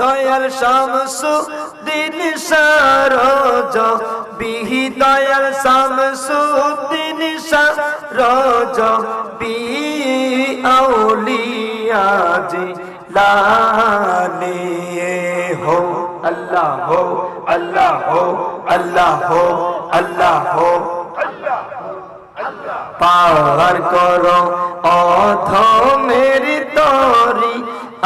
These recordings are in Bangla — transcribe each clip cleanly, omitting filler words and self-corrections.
দয়াল শামসুদ্দিন সরোজ বিহি দয়াল শামসুদ্দিন সরোজ বি আউলিয়া জিলানী हो अल्लाह हो अल्लाह हो अल्लाह हो अल्लाह हो पार करो ओथ मेरी तोरी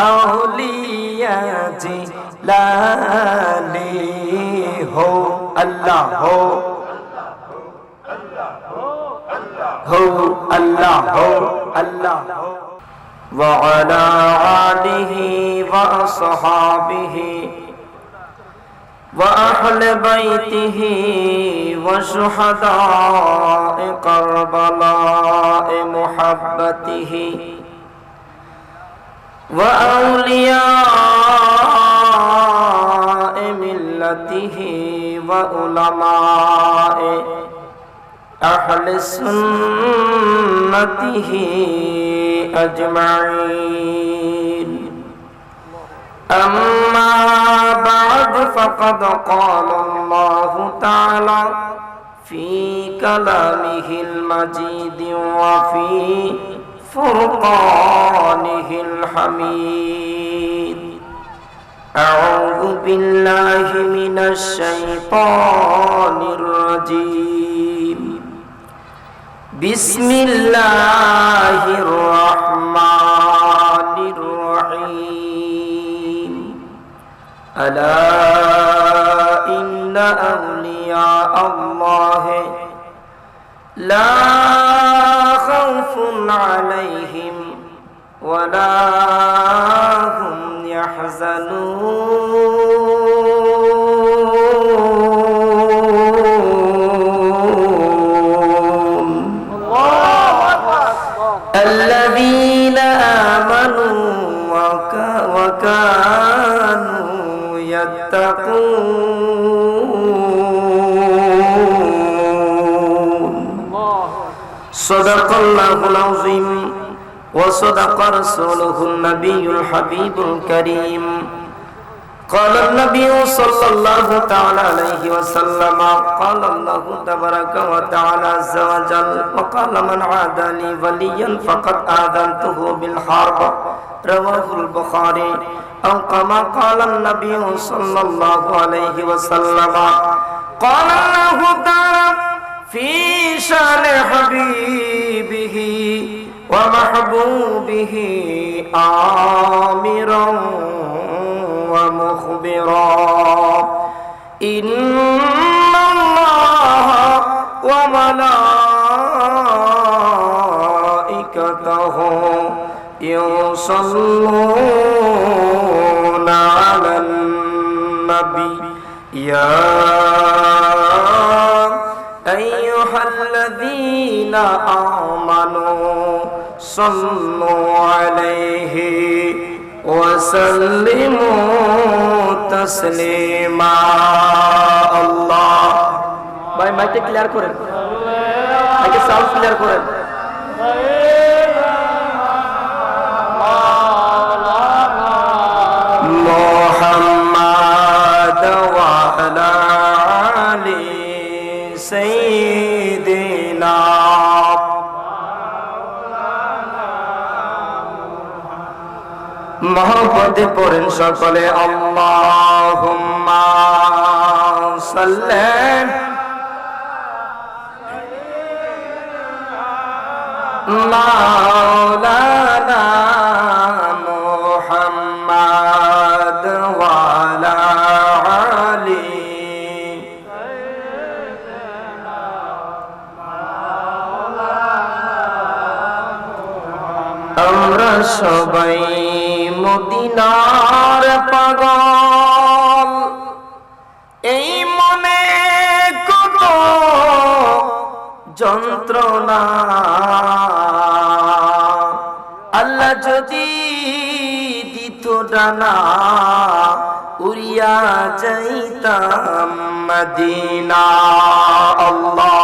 औलिया जिलानी हो अल्लाह हो अल्लाह हो अल्लाह हो وعلى آله وأصحابه وأهل بيته وشهداء كربلاء محبته وأولياء ملته وعلماء أهل سنته أجمعين أما بعد فقد قال الله تعالى في كلامه المجيد وفي فرقانه الحميد أعوذ بالله من الشيطان الرجيم بسم الله الرحمن الرحيم ألا إن أولياء الله لا خوف عليهم ولا هم يحزنون الذين آمنوا وكانوا يتقون صدق الله العظيم وصدق رسوله النبي الحبيب الكريم قال النبي صلى الله تعالى عليه وسلم قال الله تبارك وتعالى عز وجل وقال من عادى لي وليا فقد آذنته بالحرب رواه البخاري أو كما قال النبي صلى الله عليه وسلم قال الله تعالى في شان حبيبه ومحبوبه آمرا ومخبرا إن الله وملائكته يصلون على النبي يا أيها الذين آمنوا صلوا عليه وسلموا تسليما الله ভাই মাইকটা ক্লিয়ার করেন মাইকের সাউন্ড ক্লিয়ার করেন মুহাম্মদ ওয়া আলা আলি সাইয়্যিদিনা মোহাম্মদে পড়েন সকলে আল্লাহুম্মা সাল্লি মাওলানা মুহাম্মদ ওয়া আলা আলি আমরা সবাই মদিনার পাগল এই মনে কত যন্ত্রণা আল্লাহ যদি দিত ডানা উড়িয়া যাইতাম মদিনা আল্লাহ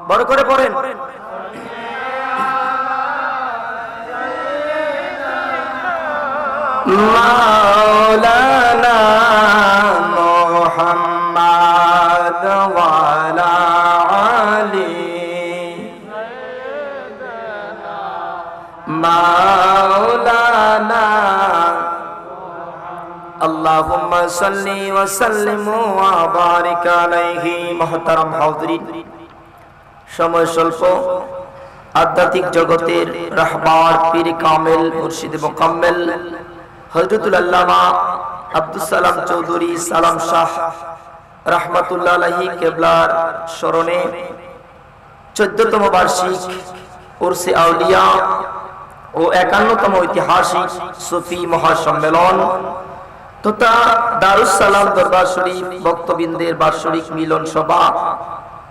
বড় করে পড়েন মাওলানা আল্লাহুম্মা সাল্লি ওয়া সাল্লিম ওয়া বারিক আলাইহি। মুহতারাম হাজিরিন, সময় স্বল্প, আধ্যাত্মিক জগতের রাহবার পীর কামেল মুর্শিদ মুকাম্মেল হযরতুল আল্লামা আব্দুস সালাম চৌধুরী সালাম শাহ রাহমাতুল্লাহ আলাইহি কেবলার স্মরণে 14তম বার্ষিক উরসে আউলিয়া ও 51তম ঐতিহাসিক সুফি মহাসম্মেলন তথা দারুস সালাম দরবার শরীফ ভক্তবৃন্দের বার্ষিক মিলন সভা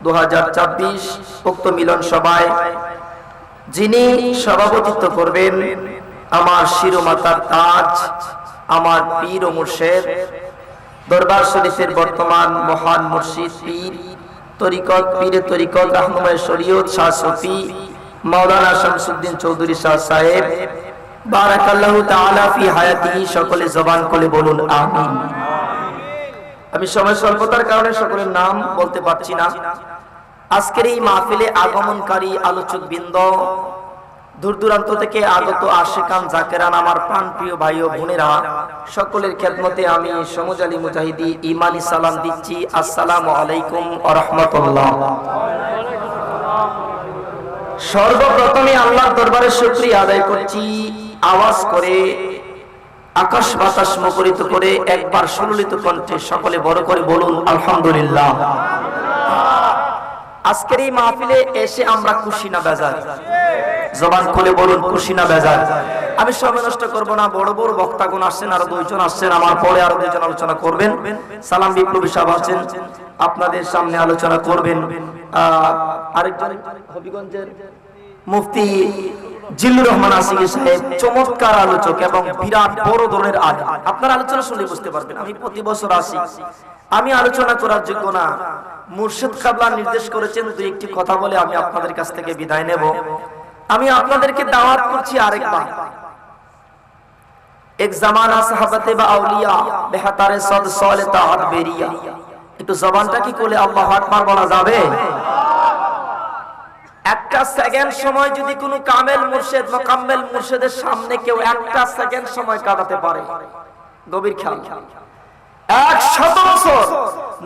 2024। উক্ত মিলন সভায় যিনি সভাপতিত্ব করবেন আমার শিরোমাতার তাজ, আমার পীর ও মুর্শিদ, দরবার শরীফের বর্তমান মহান মুর্শিদ পীর তরিকত পীরে তরিকত রাহনুমায়ে শরীয়ত শাহ সুফি মাওলানা শামসুদ্দিন চৌধুরী শাহ সাহেব বারাকাল্লাহু তাআলা ফি হায়াতিহি। সকলে জবান খুলে বলুন আমিন। আমি সময় স্বল্পতার কারণে সকলের নাম বলতে পারছি না। আজকের এই মাহফিলে আগমনকারী আলোচক বৃন্দ, দূর দূরান্ত থেকে আগত আশিকান জাকেরান, আমার প্রাণপ্রিয় ভাই ও বোনেরা, সকলের খেদমতে আমি সমুজ আলী মুজাহিদি ইমানি সালাম দিচ্ছি। আসসালামু আলাইকুম ওয়া রাহমাতুল্লাহ। সর্বপ্রথমে আল্লাহর দরবারে শুকরিয়া আদায় করছি, আওয়াজ করে আকাশ বাতাস মুখরিত করে একবার সুললিত কণ্ঠে সকলে বড় করে বলুন আলহামদুলিল্লাহ। আজকের এই মাহফিলে এসে আমরা খুশি না বেজার? জবান খুলে বলুন খুশি না বেজার? আমি সময় নষ্ট করব না। বড় বড় বক্তাগণ আসছেন, আরো 2 জন আসছেন, আমার পরে আরো 2 জন আলোচনা করবেন। সালাম বিপ্লবী সাহেব আছেন, আপনাদের সামনে আলোচনা করবেন। আরেকজন হবিগঞ্জের মুফতি জিল্লুর রহমান আসিফ সাহেব, চমৎকার আলোচক এবং বিরাট বড় ধরনের আলেম। আপনারা আলোচনা শুনলে বুঝতে পারবেন আমি প্রতি বছর আসি, আমি আলোচনা করার যোগ্য না। মুর্শিদ কাবলা নির্দেশ করেছেন 2-1টি কথা বলে আমি আপনাদের কাছ থেকে বিদায় নেব। আমি আপনাদেরকে দাওয়াত করছি আরেকবার, এক জামানা সাহাবাতে বা আউলিয়া বেহাতারে সদ সলে তাআত বেরিয়া। একটু জবানটা কি কোলে আল্লাহু আকবার বলা যাবে? একটা সেকেন্ড সময় যদি কোনো কামেল মুর্শিদ মুকাম্মেল মুর্শিদের সামনে কেউ একটা সেকেন্ড সময় কাটাতে পারে, গভীর খেয়াল, 100 বছর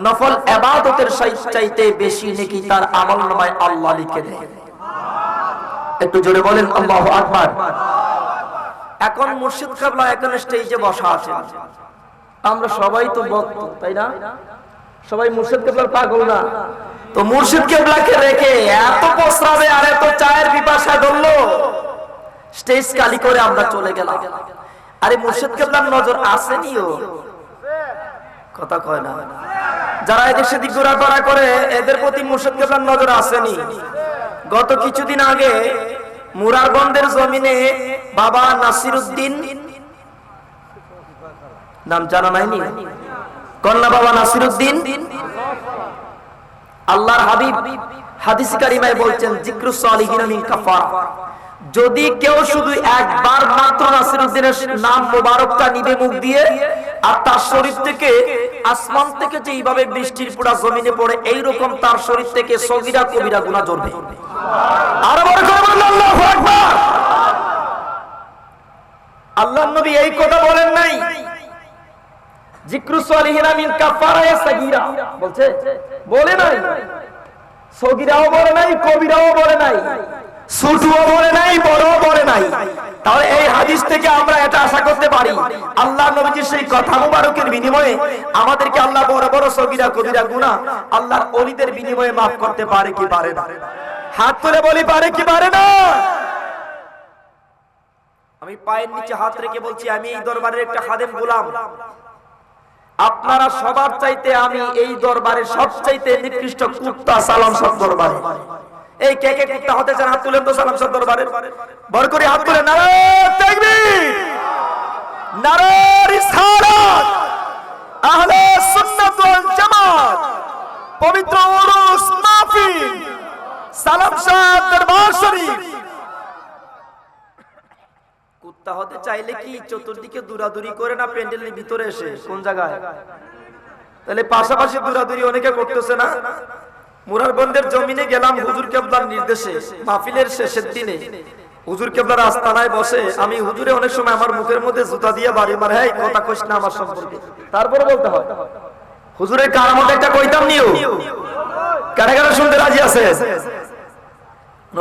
নফল ইবাদতের চাইতে বেশি নেকি তার আমলনামায় আল্লাহ লিখে দেয়। একটু জোরে বলেন আল্লাহু আকবার। এখন মুর্শিদ কাবলা এখন স্টেজে বসা আছেন, আমরা সবাই তো ভক্ত, তাই না? সবাই মুর্শিদ কাবলার পাগল না? তো মুর্শিদ কেবলাকে রেখে এত প্রস্রাবে আর এত চায়ের পিপাসা ধরলো, স্টেজ খালি করে আমরা চলে গেলাম। আরে মুর্শিদ কেবলার নজর আসেনিও? কথা কয় না। যারা এদেশে দিক ঘোরাফেরা করে এদের প্রতি মুর্শিদ কেবলার নজর আসেনি? গত কিছুদিন আগে মুরারবন্দের জমিনে বাবা নাসিরউদ্দিন, নাম জানা নাইনি? কন্যা বাবা নাসিরউদ্দিন, আল্লাহর হাবিব হাদিস কারিমায় বলছেন যিকরুস সালিহিন মিন কাফারা। যদি কেউ শুধু একবার মাত্র নাসিরউদ্দিনের নাম মোবারকটা নিবে মুখ দিয়ে, আর তার শরীর থেকে আসমান থেকে যে এইভাবে বৃষ্টির পোড়া জমিনে পড়ে, এইরকম তার শরীর থেকে সগীরা কবিরা গুনাহ ঝরবে। আর বড় করে বলেন আল্লাহু আকবার। আল্লাহর নবী এই কথা বলেন নাই যিকরুস সালিহিন মিন কাফারা সাগীরা বলছে? বলে নাই। সগীরাও বলে নাই, কবিরাও বলে নাই, ছোটও বলে নাই, বড়ও বলে নাই। তাহলে এই হাদিস থেকে আমরা এটা আশা করতে পারি আল্লাহ নবীজির সেই কথা মুবারকের বিনিময়ে আমাদেরকে আল্লাহ বড় বড় সগীরা কবিরা গুনাহ আল্লাহর ওলিদের বিনিময়ে maaf করতে পারে কি পারে না? হাত তুলে বলি পারে কি পারে না? আমি পায়ের নিচে হাত রেখে বলছি, আমি এই দরবারের একটা খাদেম গোলাম। আপনারা সবার চাইতে আমি এই দরবারে সবচাইতে নিকৃষ্ট কুত্তা সালাম সব দরবারে। এই কে কে কুত্তা হতে চান হাত তুলেন তো সালাম সব দরবারে। বড় করে হাত তুলে নারে তাকবীর, নারে রিসালাত, আহলে সুন্নাত ওয়াল জামাত, পবিত্র উরুস মাহফিল, সালাম শাহ দরবার শরীফ। কুত্তা হতে চাইলে কি চতুর্দিকে দূরাদূরি করে না প্যান্ডেলের ভিতরে এসে? কোন জায়গায়? তাহলে পাশাপাশি দূরাদূরি অনেকে করতেছে না? মুরারবন্দের জমিনে গেলাম হুজুর কেবলার নির্দেশে মাহফিলের শেষের দিনে। হুজুর কেবলার আস্তানায় বসে, আমি হুজুরে অনেক সময় আমার মুখের মধ্যে জুতা দিয়ে বাড়ি মারে, এই কথা কইস না আমার সম্পর্কে, তারপরে বলতে হয় হুজুরের কারামত একটা কইতাম নিও, কারা কারা শুনতে রাজি আছে?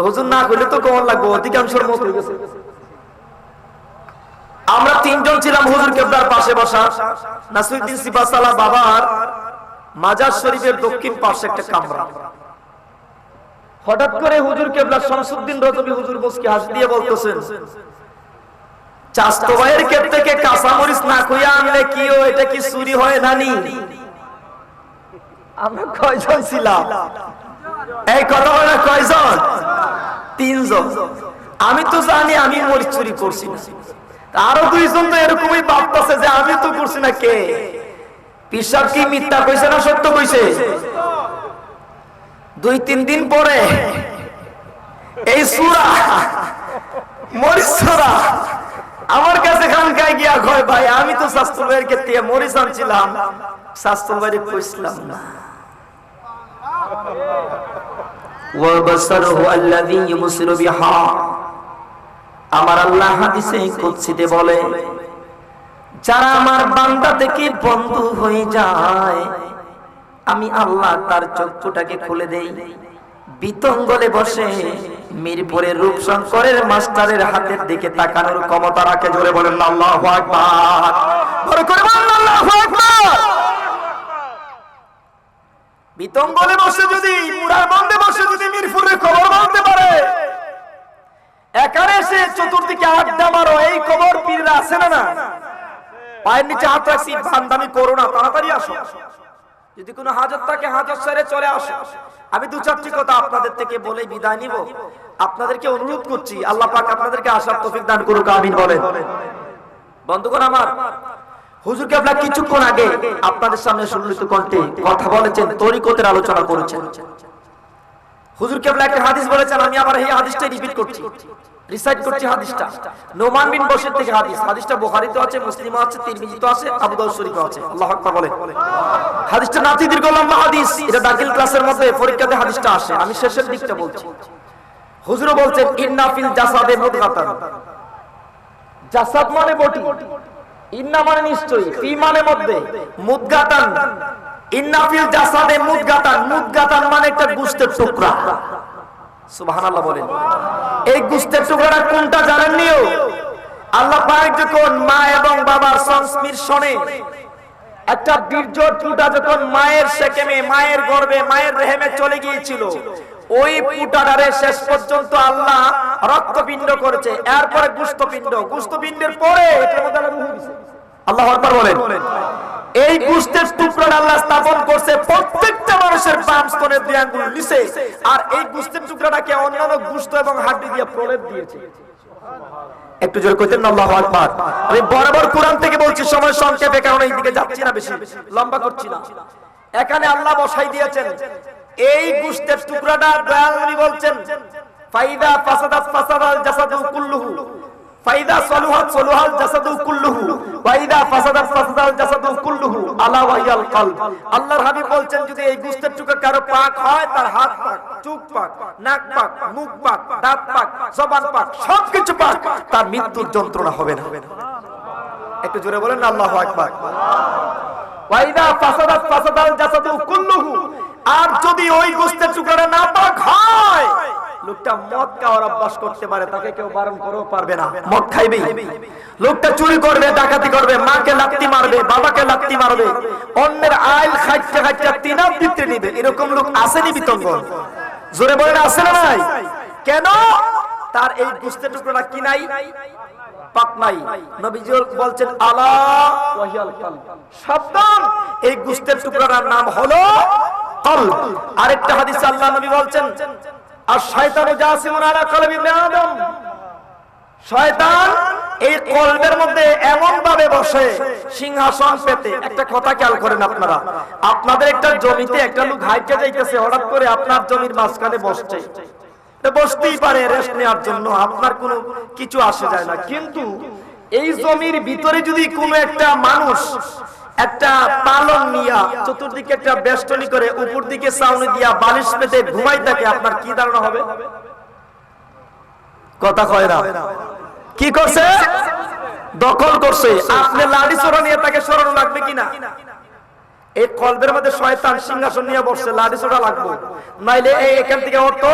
হুজুর না কইলে তো কেমন লাগবে, অধিকাংশের মত হয়ে গেছে। আমরা তিনজন ছিলাম হুজুর কেবলার পাশে বসা। নাসিরউদ্দিন সিপাহসালা বাবার মাজার শরীফের দক্ষিণ পাশে একটা কামরা। হঠাৎ করে হুজুর কেবলা শামসুদ্দিন রজবী হুজুর মুস্কি হাসি দিয়ে বলতেছেন, চাস্তো ভাইয়ের ক্ষেত থেকে কাঁচামরিচ না খুইয়া আনলে কি ও, এটা কি চুরি হয় নানি? আমরা কয়জন ছিলাম? এই কথা বলে কয়জন? তিনজন। আমি তো জানি আমি মরিচ চুরি করছি না, আরো দুইজন তো এরকমই ভাবতেছে যে আমি তো করছি না। কে পিসাব কি মিথ্যা কইছে না সত্য কইছে? 2-3 দিন পরে এই সূরা মরিচ সূরা আমার কাছে খানকায় গিয়া কয়, ভাই আমি তো শাস্ত্র ভাইয়ের ক্ষেত্রে মরিচ আনছিলাম, শাস্ত্র ভাইয়ের কইছিলাম না। ওয়া বাসারহু আল্লাযী ইউবসিরু বিহা, আমার আল্লাহ হাদিসে কুদসিতে বলে, যারা আমার বান্দা থেকে বন্ধু হয়ে যায় আমি আল্লাহ তার চক্ষুটাকে খুলে দেই। বিতঙ্গলে বসে মিরপুরের রূপশঙ্করের মাস্টারের হাতের দিকে তাকানোর ক্ষমতা রাখে। জোরে বলেন না আল্লাহু আকবার, বড় করে বলেন আল্লাহু আকবার। বিতঙ্গলে বসে যদি, মুরার বন্ধে বসে যদি মিরপুরের খবর বলতে পারে, এখানে এসে চতুর্দিকে আড্ডা মারো, এই খবর পীররা আছে না? না, পায়ের নিচে হাত রাখছি, ভান্দামি করো না, তাড়াতাড়ি আসো। যদি কোনো হাজত থাকে হাজত সেরে চলে আসো। আমি 2-4টি কথা আপনাদের থেকে বলে বিদায় নিব। আপনাদেরকে অনুরোধ করছি, আল্লাহ পাক আপনাদেরকে আসার তৌফিক দান করুক, আমিন বলেন। বন্ধুগণ আমার, হুজুর কেবলা কিছুক্ষণ আগে আপনাদের সামনে সুললিত কণ্ঠে কথা বলেছেন, তরিকতের আলোচনা করেছেন। হুজুর কেবলা একটা হাদিস বলেছেন, আমি আবার এই হাদিসটা রিপিট করছি, রিসাইট করছি হাদিসটা। নোমান বিন বশির থেকে হাদিস। হাদিসটা বুখারীতে আছে, মুসলিমে আছে, তিরমিজিতে আছে, আবু দাউদ শরীফে আছে। আল্লাহু আকবার বলেন। হাদিসটা নাতি দীর্ঘ লম্বা হাদিস, এটা দাখিল ক্লাসের মধ্যে পরীক্ষাতে হাদিসটা আসে। আমি শেষের দিকটা বলছি। হুজুর বলছেন, ইন্না ফিল জাসাদে মুদগাতান, জাসাদ মানে বডি, ইন্না মানে নিশ্চয়ই, ফি মানে মধ্যে, মুদগাতান, ইন্না ফিল জাসাদে মুদগাতান, মুদগাতান মানে একটা গোশতের টুকরা। সুবহানাল্লাহ বলেন। এই গোশতের টুকরাটা কোনটা জানেন নিও? আল্লাহ পাক যখন মা এবং বাবার সংস্পর্শনে একটা বীর্য ফুটা যখন মায়ের সেকেমে, মায়ের গর্ভে, মায়ের রেহেমে চলে গিয়েছিল, ওই ফুটাটারে শেষ পর্যন্ত আল্লাহ রক্তপিণ্ড করেছে, এরপরে গোশতপিণ্ড, গোশতপিণ্ডের পরে এটার মধ্যে আল্লাহ রূহ দিয়েছে। আল্লাহু আকবার বলেন। এই গোশতের টুকরাটা আল্লাহ স্থাপন করছে প্রত্যেকটা মানুষের বাম স্তনের 2 আঙ্গুল নিচে, আর এই গোশতের টুকরাটাকে অন্যান্য গোশত এবং হাড্ডি দিয়ে প্রলেপ দিয়েছে। একটু জোরে কইতেন না আল্লাহু আকবার। আমি বরাবর কোরআন থেকে বলছি, সময় সংক্ষেপে কারণে এইদিকে যাচ্ছি না, বেশি লম্বা করছি না। এখানে আল্লাহ বসাই দিয়েছেন এই গোশতের টুকরাটা, দয়াল নবী বলছেন, ফাইদা ফাসাদাত ফাসাদাল জাসাদু কুল্লুহু, ফাইদা সলুহাত সলুহাল জাসাদু কুল্লুহু, ওয়াইদা ফাসাদাত ফাসাদাল জাসাদু কুল্লুহু আলা ওয়াহিয়াল কলব। আল্লাহর হাবিব বলছেন, যদি এই গোশতের টুকরা কারো পাক হয়, তার হাত পাক, চোখ পাক, নাক পাক, মুখ পাক, দাঁত পাক, জবান পাক, সবকিছু পাক, তার মৃত্যুর যন্ত্রণা হবে না। একটু জোরে বলেন না আল্লাহু আকবার। ওয়াইদা ফাসাদাত ফাসাদাল জাসাদু কুল্লুহু, আর যদি ওই গোশতের টুকরাটা না পাক হয়, লোকটা মদ খাওয়ার অভ্যাস করতে পারে, তাকে কেউ বারণ করেও পারবে না, মদ খাইবে। লোকটা চুরি করবে, ডাকাতি করবে, মাকে লাত্তি মারবে, বাবাকে লাত্তি মারবে, অন্যের আইল খাইতে খাইতে তিনার দিতে নিবে, এরকম লোক আসেনি বিতঙ্গ? জোরে বলেন আছে না নাই? কেন? তার এই গোশতের টুকরাটা কি নাই? পাক নাই। নবীজি বলছেন, আলা ওয়াহিয়াল কলব, সাবধান, এই গোশতের টুকরাটার নাম হলো কলব। আরেকটা হাদিসে আল্লাহ নবী বলছেন, আর শয়তান জাসিমুন আলা কলবি ইবনে আদম, শয়তান এই কলবের মধ্যে এমন ভাবে বসে সিংহাসন পেতে। একটা কথা খেয়াল করেন আপনারা, আপনাদের একটা জমিতে একটা লোক হাইটে যাইতেছে, হঠাৎ করে আপনার জমির মাঝখানে বসছে, বসতেই পারে রেস্ট নেওয়ার জন্য, আপনার কোনো কিছু আসে যায় না। কিন্তু এই জমির ভিতরে যদি কোনো একটা মানুষ একটা পালন নিয়া চতুর্দিকে একটা বেষ্টনী করে উপর দিকে ছাউনি দিয়া বালিশ পেতে ঘুমাই থাকে, আপনার কি ধারণা হবে? কথা কয় না। কি করছে? দখল করছে। আপনি লাঠি ছোড়া নিয়ে তাকে সরানো লাগবে কিনা? এই কলবের মধ্যে শয়তান সিংহাসন নিয়ে বসছে, লাঠি ছোড়া লাগবে, নাইলে এখান থেকে অর্থ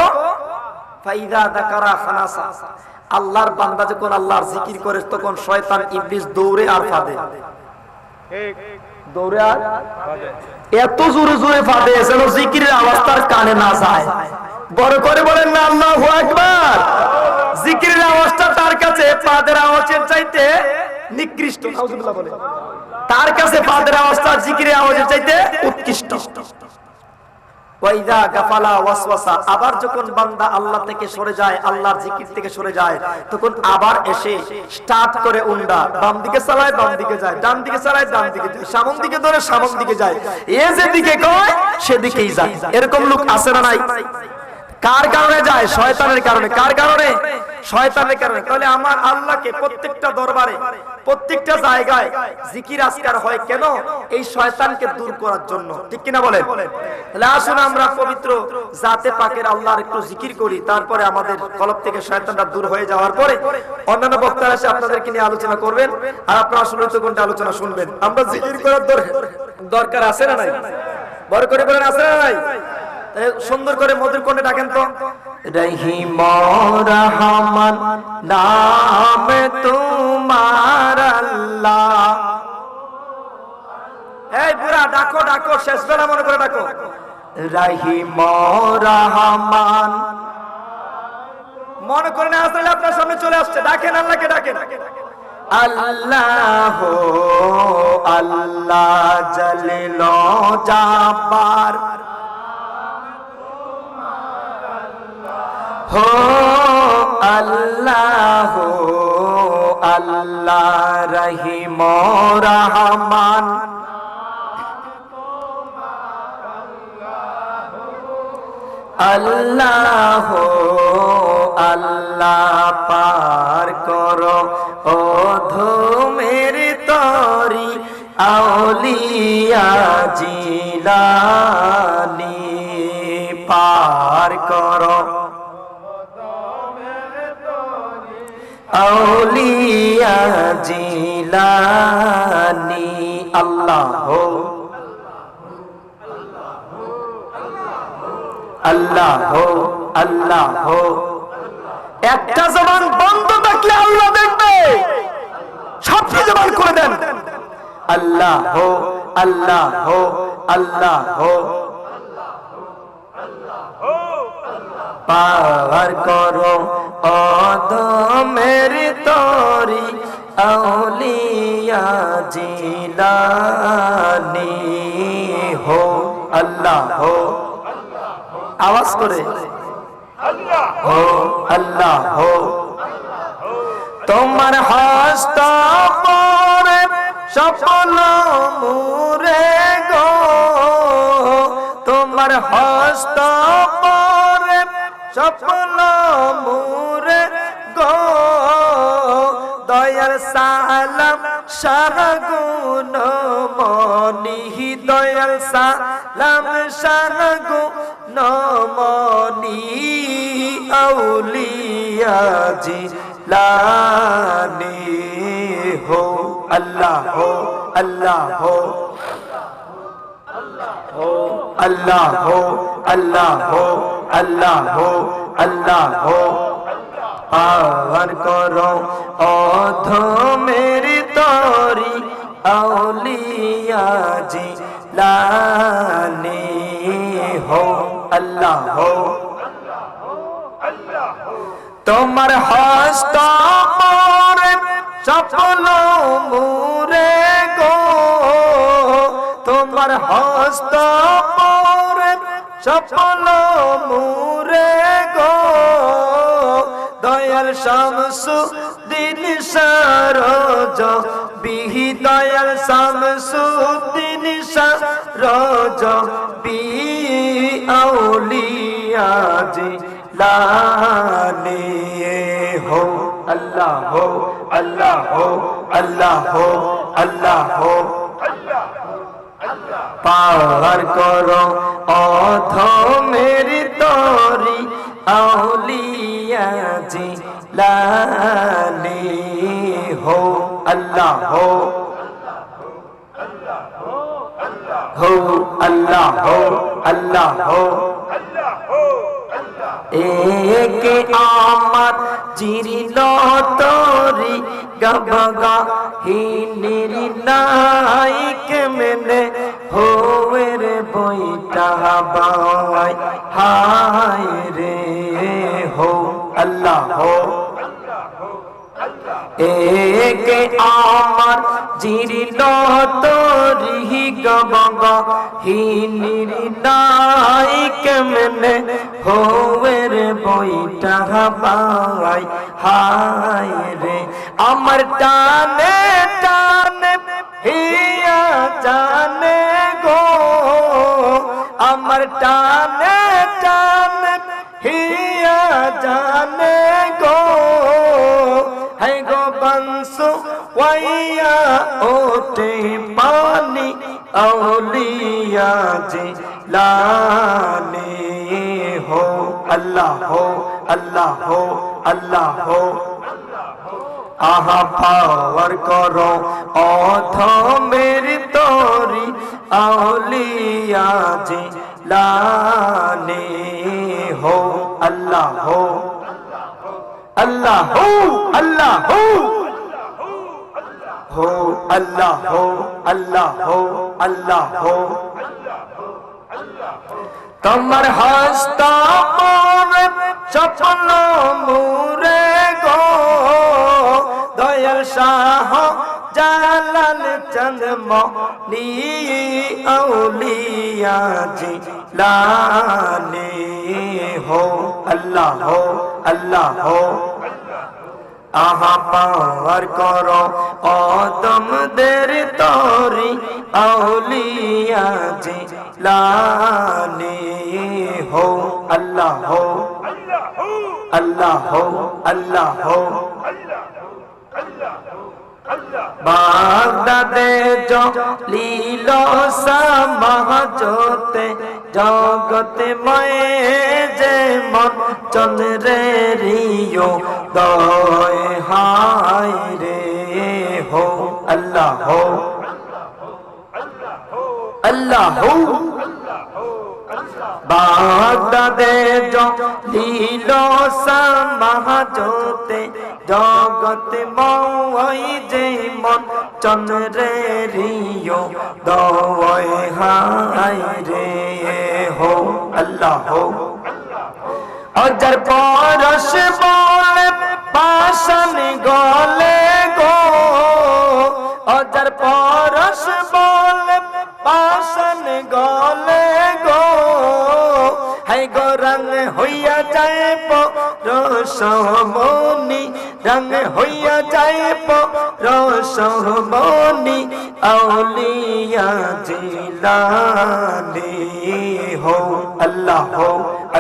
ফাইদা দাকারা খানাসা। আল্লাহর বান্দা যখন আল্লাহর জিকির করে তখন শয়তান ইবলিস দৌড়ে আর ফাঁদে, দৌড়ে আর এত জোরে জোরে ফাঁদে যেন জিকিরের আওয়াজ তার কানে না যায়। বড় করে বলেন না আল্লাহু আকবার। জিকিরের আওয়াজটা তার কাছে ফাঁদের আওয়াজের চাইতে নিকৃষ্ট। নাউজুবিল্লাহ বলে, তার কাছে ফাঁদের আওয়াজটা জিকিরের আওয়াজের চাইতে উৎকৃষ্ট। ওয়াইদা গাফালা ওয়াসওয়াসা, আবার যখন বান্দা আল্লাহ থেকে সরে যায়, আল্লাহর জিকির থেকে সরে যায়, তখন আবার এসে স্টার্ট করে উন্ডা, বাম দিকে চালায় বাম দিকে যায়, ডান দিকে চালায় ডান দিকে যায়, সামন দিকে ধরে সামন দিকে যায়, এ যেদিকে কয় সেদিকেই যায়। এরকম লোক আছে না নাই? কার কারণে যায়? শয়তানের কারণে। কার কারণে? শয়তানের কারণে। তাহলে আমার আল্লাহকে প্রত্যেকটা দরবারে প্রত্যেকটা জায়গায় জিকির আজকার হয় কেন? এই শয়তানকে দূর করার জন্য, ঠিক কিনা বলেন? তাহলে আসুন আমরা পবিত্র জাতে পাকের আল্লাহর একটু জিকির করি, তারপরে আমাদের কলব থেকে শয়তানটা দূর হয়ে যাওয়ার পরে অন্যান্য বক্তারা এসে আপনাদেরকে নিয়ে আলোচনা করবেন, আর আপনারা আসলে তো কোনটা আলোচনা শুনবেন। আমরা জিকির করার দরকার আছে না নাই? বড় করে বলেন আছে না নাই? সুন্দর করে মধুর কণ্ঠে ডাকেন তো, রহিম রহমান নাম তোমার আল্লাহ। এই বুড়া ডাকো ডাকো, শেষ বেলা মনে করে ডাকো, রহিম রহমান। মনে করেন আসলে আপনার সামনে চলে আসছে, ডাকেন আল্লাহকে, ডাকেন আল্লাহ আল্লাহ জলিল জাব্বার हो अल्लाह हो अल्लाह रहीम रहमान अल्लाह हो अल्लाह पार करो ओ धो मेरी तोरी औलिया जिलानी पार करो औलिया जिलानी। अल्लाह हो अल्लाह हो अल्लाह हो। একটা জবান বন্ধ থাকলে আল্লাহ দেখবে, সবটি জবান করে দেন, আল্লাহ हो अल्लाह हो अल्लाह हो। पार करो मेरी तोरी औलिया जिलानी हो अल्लाह हो। आवाज करे हो अल्लाह हो। তোমার হস্ত পরে সফল মুরে গো, তোমার হস্ত পরে সফল মুরে গো, দয়ার সালাম শাহগুণ মনি, দয়াল সালাম শাহগুণ মনি, औलिया जिलानी हो अल्लाह हो अल्लाह हो अल्लाह हो अल्लाह हो अल्लाह हो अल्लाह हो। पार करो ओधो मेरी तोरी औलिया जिलानी हो अल्लाह हो। তোমার হস্ত পরে সফল মুরে গো, তোমার হস্ত পরে সফল মুরে গো, দয়াল শামসুদ্দিন সরোজ বিহি, দয়াল শামসুদ্দিন সরোজ বিহি, औलिया जिलानी हो अल्लाह हो अल्लाह हो अल्लाह हो अल्लाह हो। पार करो ओधो मेरी तोरी औलिया जिलानी लाने हो अल्लाह हो अल्लाह हो अल्लाह हो एक आमर जिरिल तोरी गबगा ही निर्णायक मैंने होवेर बोईटा बाई हाय रे हो अल्लाह हो एक आमर जिरिल तोरी गबगा ही निर्णायक मैंने होवेर बोईटा बाई हाय रे अमर टाने टाने हिया जाने गो अमर टाने टाने हिया जाने गो है गो बंसु वैया ओटे पानी औलिया जी लाने हो अल्लाह हो अल्लाह हो अल्लाह हो आहा पावर करो ओथ मेरी तोरी औलिया जी लाने हो अल्लाह हो अल्लाह हो अल्लाह हो अल्लाह हो अल्लाह हो अल्लाह हो तमर हस्ता मोरे चपल मुरे गो दयाल शाह जालाल चंद मौली औलिया जी लाने हो अल्लाह हो अल्लाह हो आहा पावर करो ओदम देर तोरी औलिया जी लाने हो अल्लाह हो अल्लाह हो अल्लाह हो बागदादे जो लीलो समाजोते जगते मये जे मन चंद्रे रियो दय हाय रे हो अल्लाह हो अल्लाह हो बागदादे जो लीलो समाजोते जगत मई जे मन चंद्रे रियो दय हाय रे हो अल्लाह हो अजर परश बोले पाशन गले गो अजर परश बोले पाशन गले गो है गो रंग होइया जाए रसमोनी रंग होइया जाए रसमोनी औलिया जिलानी हो अल्लाह हो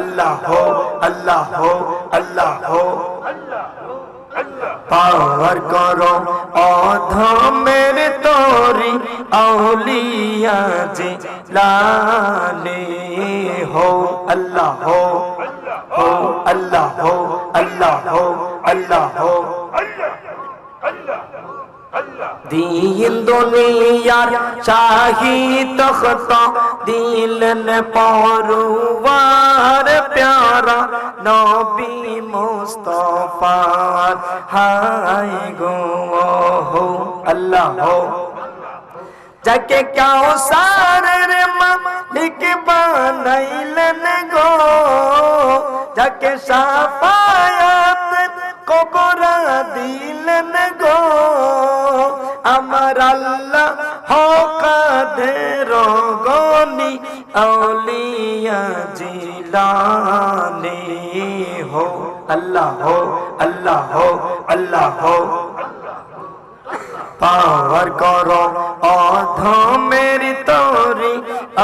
अल्लाह हो अल्लाह हो अल्लाह हो पावर करो ओध मेरे तोरी औलिया जिलानी हो अल्लाह हो अल्लाह हो अल्लाह हो अल्लाह हो दीन दुनियार शाही तख्ता दिलन परवार प्यारा नबी मुस्तफा हाय गो हो अल्लाह हो जाके क्या सारे मालिक बनैलन गो जाके शाफायत कोबरा दिलन गो अमर अल्लाह हो कादेर गोनी औलिया जिलानी हो अल्लाह हो अल्लाह हो अल्लाह हो पावर करो ओध मेरी तोरी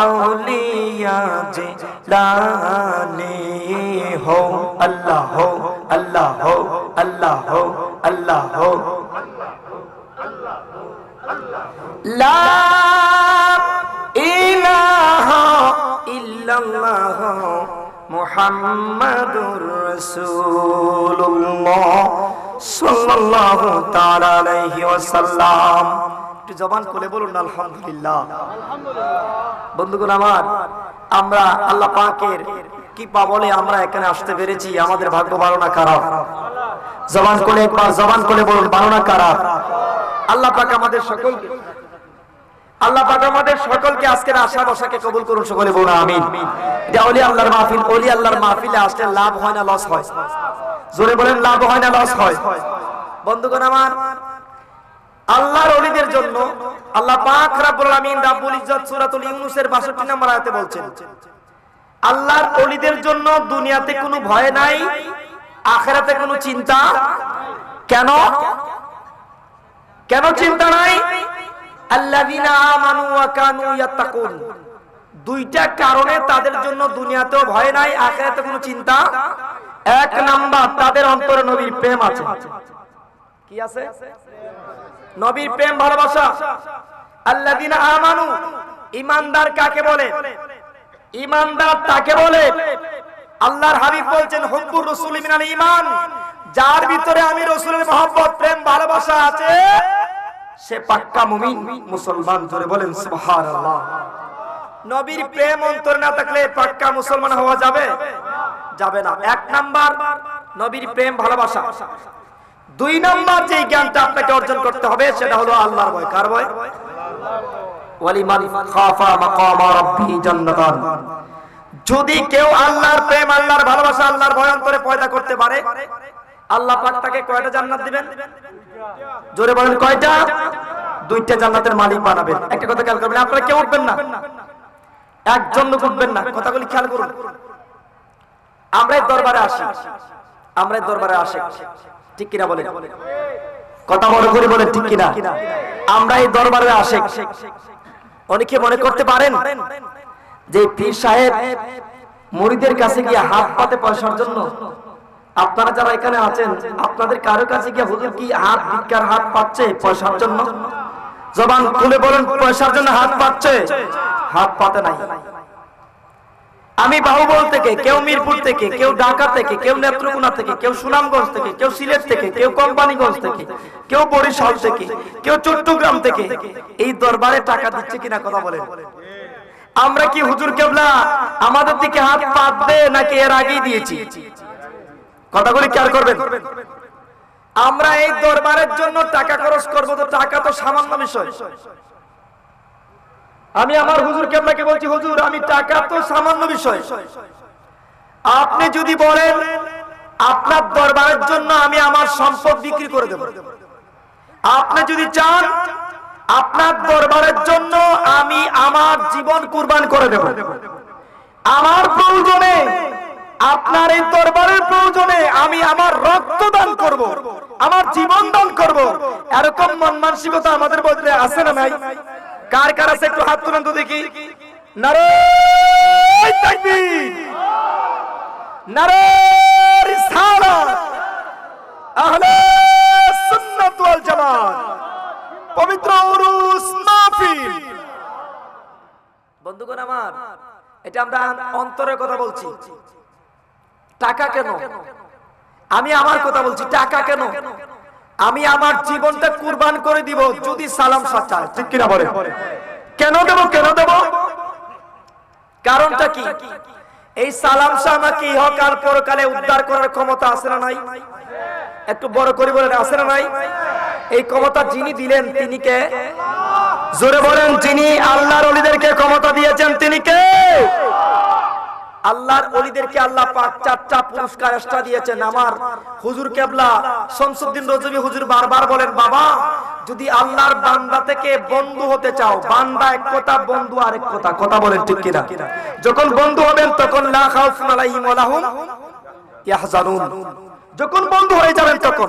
औलिया जिलानी हो अल्लाह हो अल्लाह हो अल्लाह हो अल्लाह हो ला इलाहा इल्लल्लाह মুহাম্মাদুর রাসূলুল্লাহ সাল্লাল্লাহু তাআলা আলাইহি ওয়াসাল্লাম। একটু জবান খুলে বলুন আলহামদুলিল্লাহ। বন্ধুগণ আমার, আমরা আল্লাহ পাকের কৃপা বলে আমরা এখানে আসতে পেরেছি। আমাদের ভাগ্য ভালো না খারাপ? জবান খুলে একবার জবান খুলে বলুন ভালো না খারাপ? আল্লাহ পাক আমাদের সকলকে আজকের আশা বসাকে কবুল করুন। সকলে বলুন আমিন। এটা ওলি আল্লাহর মাহফিল। ওলি আল্লাহর মাহফিলে আসলে লাভ হয় না লস হয়? জোরে বলেন, লাভ হয় না লস হয়? বন্ধুগণ আমার, আল্লাহর ওলিদের জন্য আল্লাহ পাক রব্বুল আমিন রাব্বুল ইজ্জত সূরাতুল ইউনূসের 62 নম্বর আয়াতে বলছেন, আল্লাহর ওলিদের জন্য দুনিয়াতে কোনো ভয় নাই, আখিরাতে কোনো চিন্তা। কেন কেন চিন্তা নাই? আল্লাযীনা আমানু ওয়া কানু ইয়াত্তাকুন। দুইটা কারণে তাদের জন্য দুনিয়াতেও ভয় নাই, আখিরাতে কোনো চিন্তা। এক নাম্বার, তাদের অন্তরে নবীর প্রেম আছে। কি আছে? নবীর প্রেম ভালোবাসা। আল্লাযীনা আমানু, ঈমানদার কাকে বলে? ঈমানদার তাকে বলে, আল্লাহর হাবিব বলছেন হুব্বুর রাসূলি মিনাল ঈমান, যার ভিতরে আমি রাসূলের মহব্বত প্রেম ভালোবাসা আছে সে পাক্কা মুমিন মুসলমান। জোরে বলেন সুবহানাল্লাহ। নবীর প্রেম অন্তরে না থাকলে পাক্কা মুসলমান হওয়া যাবে? যাবে না। এক নাম্বার নবীর প্রেম ভালোবাসা। দুই নাম্বার যে জ্ঞানটা আপনাকে অর্জন করতে হবে সেটা হলো আল্লাহর ভয়। কার ভয়? ওয়ালিমান খাফা মাকাম রাব্বিহি জান্নাতান। যদি কেউ আল্লাহর প্রেম, আল্লাহর ভালোবাসা, আল্লাহর ভয় অন্তরে পয়দা করতে পারে, আল্লাহ পাক তাকে কয়টা জান্নাত দিবেন? জোরে বলেন কয়টা? দুইটা জান্নাতের মালিক বানাবেন। একটা কথা খেয়াল করবেন, আপনারা কেউ উঠবেন না, একজন লোক উঠবেন না। কথাগুলি খেয়াল করুন। আমরা এই দরবারে আসি, ঠিক কিনা বলেন? কথা বড় করে বলেন, ঠিক কিনা? আমরা এই দরবারে আসি। অনেকে মনে করতে পারেন যে পীর সাহেব মুরিদের কাছে গিয়ে হাত পাতে পয়সার জন্য। আপনারা যারা এখানে আছেন, আপনাদের কারো কাছে গিয়ে হুজুর কি হাত ভিক্ষার হাত পাচ্ছে পয়সার জন্য? জবান খুলে বলেন, পয়সার জন্য হাত পাচ্ছে? হাত পাতে নাই। আমি বাহুবল থেকে, কেউ মিরপুর থেকে, কেউ ঢাকা থেকে, কেউ নেত্রকোনা থেকে, কেউ সুনামগঞ্জ থেকে, কেউ সিলেট থেকে, কেউ কোম্পানিগঞ্জ থেকে, কেউ বরিশাল থেকে, কেউ চট্টগ্রাম থেকে এই দরবারে টাকা দিচ্ছে কিনা? কথা বলেন। আমরা কি হুজুর কেবলা আমাদের দিকে হাত পাতবে নাকি এর আগেই দিয়েছি? কথাগুলি খেয়াল করবেন। আমরা এই দরবারের জন্য টাকা খরচ করব, তো টাকা তো সামান্য বিষয়। আমি আমার হুজুর কেবলাকে বলছি, হুজুর আমি টাকা তো সামান্য বিষয়। আপনি যদি বলেন আপনার দরবারের জন্য আমি আমার সম্পদ বিক্রি করে দেব, আপনি যদি চান আপনার দরবারের জন্য আমি আমার জীবন কুরবান করে দেব, আমার প্রয়োজনে, আপনার এই দরবারের প্রয়োজনে আমি আমার রক্ত দান করব, আমার জীবন দান করব, এরকম মন মানসিকতা আমাদের মধ্যে আছে না নাই? কার কার আছে একটু হাত তুলেন তো দেখি। নারে তাকবীর, নারে রিসালাত, আহলে সুন্নাত ওয়াল জামাত, পবিত্র উরুস মাহফিল। বন্ধুগণ আমার, এটা আমরা অন্তরের কথা বলছি। টাকা কেন? আমি আমার কথা বলছি, টাকা কেন? আমি আমার জীবনটা কুরবান করে দিব যদি সালাম সাচ্চা, ঠিক কিনা বলেন? কেন দেব? কেন দেব? কারণটা কি? এই সালাম শাহ আমাকে ইহকাল পরকালে উদ্ধার করার ক্ষমতা আছে না নাই? একটু বড় করে বলেন, আছে না নাই? এই ক্ষমতা যিনি দিলেন তিনি কে? জোরে বলেন, যিনি আল্লাহর ওলিদেরকে ক্ষমতা দিয়েছেন তিনি কে? আল্লাহর ওলিদেরকে আল্লাহ পাক 4টা পুরস্কার এক্সট্রা দিয়েছেন। আমার হুজুর কেবলা শামসুদ্দিন রজবী হুজুর বারবার বলেন, বাবা যদি আল্লাহর বান্দা থেকে বন্ধু হতে চাও, বান্দা এক কথা, বন্ধু আরেক কথা। কথা বলেন ঠিক কিনা? যখন বন্ধু হবেন তখন লা খাউফুন আলাইহিম ওয়া লাহুম ইয়াহজানুন। যখন বন্ধু হয়ে যাবেন তখন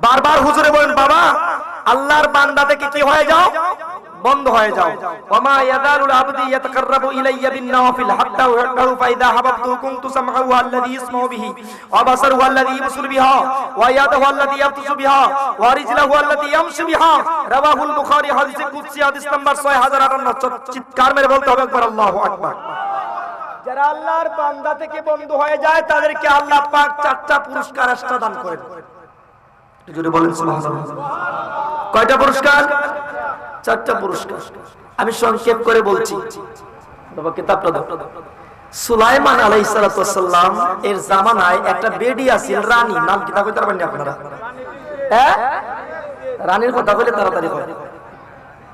বারবার হুজুরে বলেন, বাবা আল্লাহর বান্দা থেকে কি হয়ে যাও? বন্ধ হয়ে যাও। ওমা ইয়াযালুল আবদি ইয়াতাকাররাবু ইলাইয়া বিন-নাওয়াফিল হাত্তা উহিব্বুহু ফাইদা হাবাবতু কুনতু সামআহু আল্লাযী ইয়াসমাউ বিহি ওয়া বাসারুহু আল্লাযী ইবসিরু বিহা ওয়া ইয়াদাহু আল্লাযী ইয়াবতিশু বিহা ওয়া রিজলুহু আল্লাযী ইয়ামশু বিহা। রাওয়াহুল বুখারী, হাদিস কুদসি, হাদিস নাম্বার 6058। চিৎকার মেরে বলতে হবে একবার আল্লাহু আকবার। যারা আল্লাহর বান্দা থেকে বন্ধু হয়ে যায় তাদেরকে আল্লাহ পাক 4টা পুরস্কার দান করেন। যদি বলেন সুবহানাল্লাহ। কয়টা পুরস্কার? 4টা পুরস্কার। আমি সংক্ষেপ করে বলছি, বাবা কিতাবটা দাও। সুলাইমান আলাইহিস সালাতু ওয়াস সালাম এর জামানায় একটা বেডি আছিল, রানী। নাম কি তা কইতে পারবেন আপনারা? হ্যাঁ, রানীর কথা বলে তাড়াতাড়ি হয়।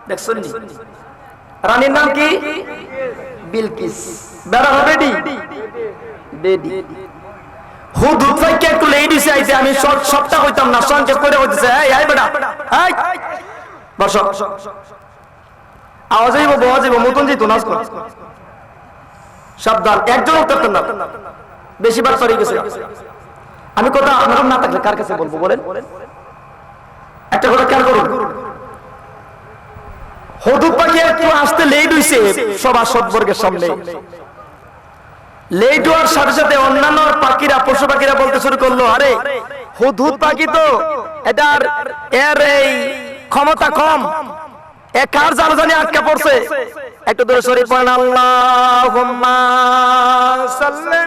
দেখছেন নি? রানীর নাম কি? বিলকিস। বেড়া বেডি বেডি। হুদুদ থেকে একটু লেডিস আইছে, আমি সবটা কইতাম না, সংক্ষেপ করে কইতেছে। এই আই বেটা, এই বসো। আওয়াজ হইব, বওয়াজ হইব, মতন যেত নাচ কর। সাবধান, একজন উত্তর না, বেশিরভাগ সরে গেছে। আমি কথা আপনার না থাকলে কার কাছে বলবো বলেন? একটা কথা খেয়াল করুন। হুদুদ পাখি একটু আসতে লেট হইছে সবার সদবর্গের সামনে। লেট হওয়ার সাথে সাথে অন্যান্য পাখিরা, পশু পাখিরা বলতে শুরু করলো, আরে হুদহুদ পাখি তো এটার এর এই ক্ষমতা কম, এ কার জালজানি আটকা পড়ছে। একটু দূরে শরীফ পড়েন, আল্লাহুম্মা সাল্লি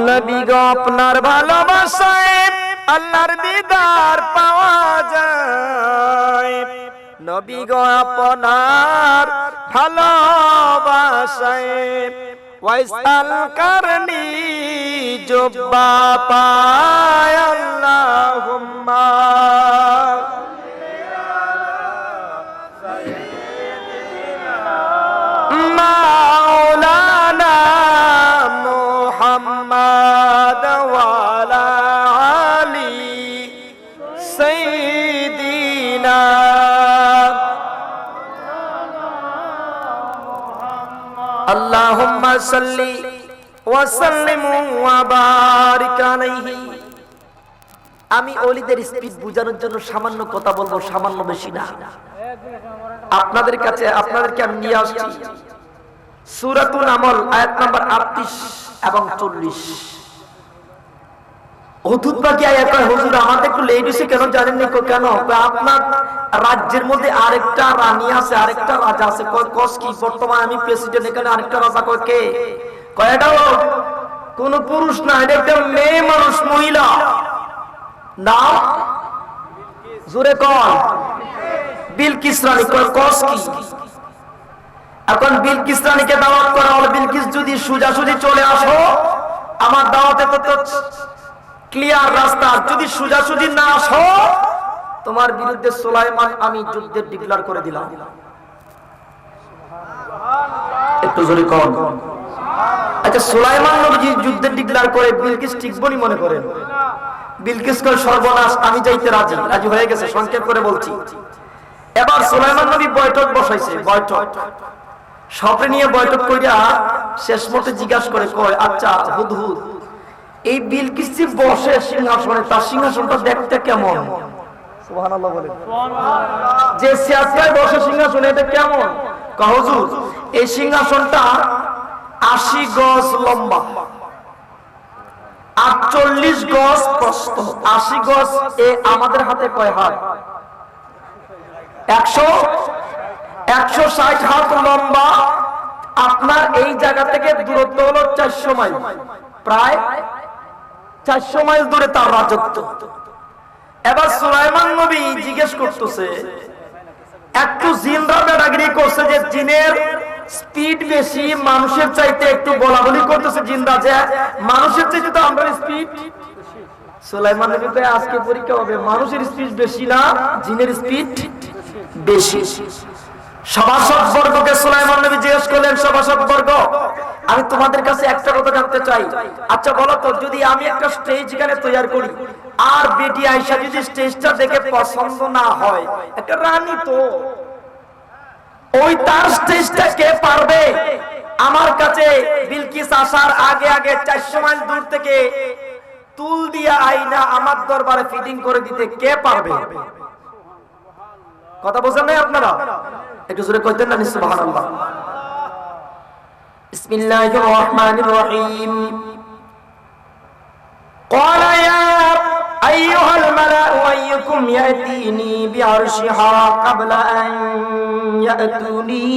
নবী গো আপনার ভালোবাসায় আল্লাহর দিদার পাওয়া যায়। নবী গো আপনার ভালোবাসায় ওয়াইসাল করনি জুব্বা পায়। আল্লাহুম্মা মাওলানা মুহাম্মদ ওয়ালা আলি সাইয়্যিদিনা। আল্লাহুম্মা সাল্লি ওয়া সাল্লিম ওয়া বারিক আলাইহি। আমি ওলিদের স্পিড বোঝানোর জন্য সামান্য কথা বলবো, সামান্য, বেশি না। আপনাদের কাছে আপনাদেরকে আমি নিয়ে আসছি সূরাতুল নামল আয়াত নাম্বার 38 এবং 40। হুদহুদ পাখি আয়া কয়, হুজুর আমাদের একটু লেট হইছে কেন জানেন নি? কেন? আপনার রাজ্যের মধ্যে আরেকটা রানী আছে, আরেকটা রাজা আছে। কস কি? বর্তমানে আমি প্রেসিডেন্ট, এখানে আরেকটা রাজা। কয় কে? কয় এটা কোন পুরুষ না, এটা একটা মেয়ে মানুষ, মহিলা। নাম জোরে কর, বিলকিস রানী। কয় কস কি? এখন বিলকিস রানীকে দাওয়াত করা হলো, বিলকিস যদি সোজাসুজি চলে আসো আমার দাওয়াতে তো ক্লিয়ার রাস্তা, যদি সোজাসুজি না আসো তোমার বিরুদ্ধে সুলাইমান আমি যুদ্ধের ডিক্লার করে দিলাম। একটু জোরে কর। আচ্ছা, সুলাইমান নবী যুদ্ধের ডিক্লার করে বিলকিস ঠিক বলি মনে করেন? বিলকিস কয় সর্বনাশ, আমি যাইতে রাজি। রাজি হয়ে গেছে। সংক্ষেপ করে বলছি। এবার সুলাইমান নবী বৈঠক বসাইছে। বৈঠক সপরে নিয়ে বৈঠক কইরা শেষ মতে জিজ্ঞাসা করে, কয় আচ্ছা হুদহুদ, এই বিলকিস যে বসে সিংহাসনে, তার সিংহাসনটা দেখতে কেমন? সুবহানাল্লাহ বলেন। যে চেয়ারটায় বসে সিংহাসনে, এটা কেমন? কয় হুজুর এই সিংহাসনটা 80 গজ লম্বা, 48 গজ প্রস্থ। 80 গজ এ আমাদের হাতে কয় হাত? 160 হাত লম্বা। আপনার এই জায়গা থেকে দূরত্ব হলো 400 মাইল, প্রায় 400 মাইল দূরে তার রাজত্ব। এবার সুলাইমান নবী জিজ্ঞেস করতেছে, একটু জিনরা বেড়াগিরি করছে যে জিনের স্পিড বেশি, মানুষের চাইতে একটু বলা বলি করতেছে জিনরা যে মানুষের চাইতে তো আমরা স্পিড। সুলাইমান নবী তো আজকে পরীক্ষা হবে, মানুষের স্পিড বেশি না জিনের স্পিড বেশি। সভাসদ বর্গকে সুলাইমান নবী জিজ্ঞেস করলেন, সভাসদ বর্গ আমি তোমাদের কাছে একটা কথা জানতে চাই, আচ্ছা বলো তো, যদি আমি একটা স্টেজ এখানে তৈরি করি আর বেটি আয়েশা যদি স্টেজটা দেখে পছন্দ না হয়, একটা রানী তো, ওই তার স্টেজটা কে পারবে আমার কাছে বিলকিস আসার আগে আগে 400 মাইল দূর থেকে তুল দিয়া আইনা আমার দরবারে ফিটিং করে দিতে কে পারবে? কথা বোঝেন নাই আপনারা? একটু জোরে কইতেন না সুবহানাল্লাহ। বিসমিল্লাহির রহমানির রহিম। قال يا أيها الملأ أيكم يأتيني بعرشها قبل أن يأتوني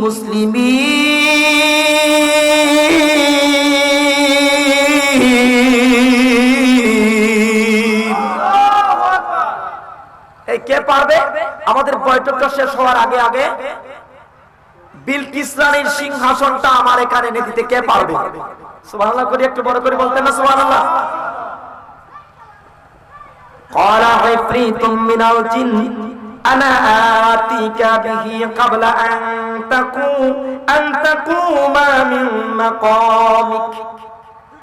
مسلمين। এই কে পারবে আমাদের বৈঠকটা শেষ হওয়ার আগে আগে বিলকিস রানীর সিংহাসনটা আমার এখানে এনে দিতে কে পারবে? সুবহানাল্লাহ করে একটু বড় করে বলতেন না সুবহানাল্লাহ। قال عفريت من الجن انا آتيك به قبل ان تقوم من مقامك।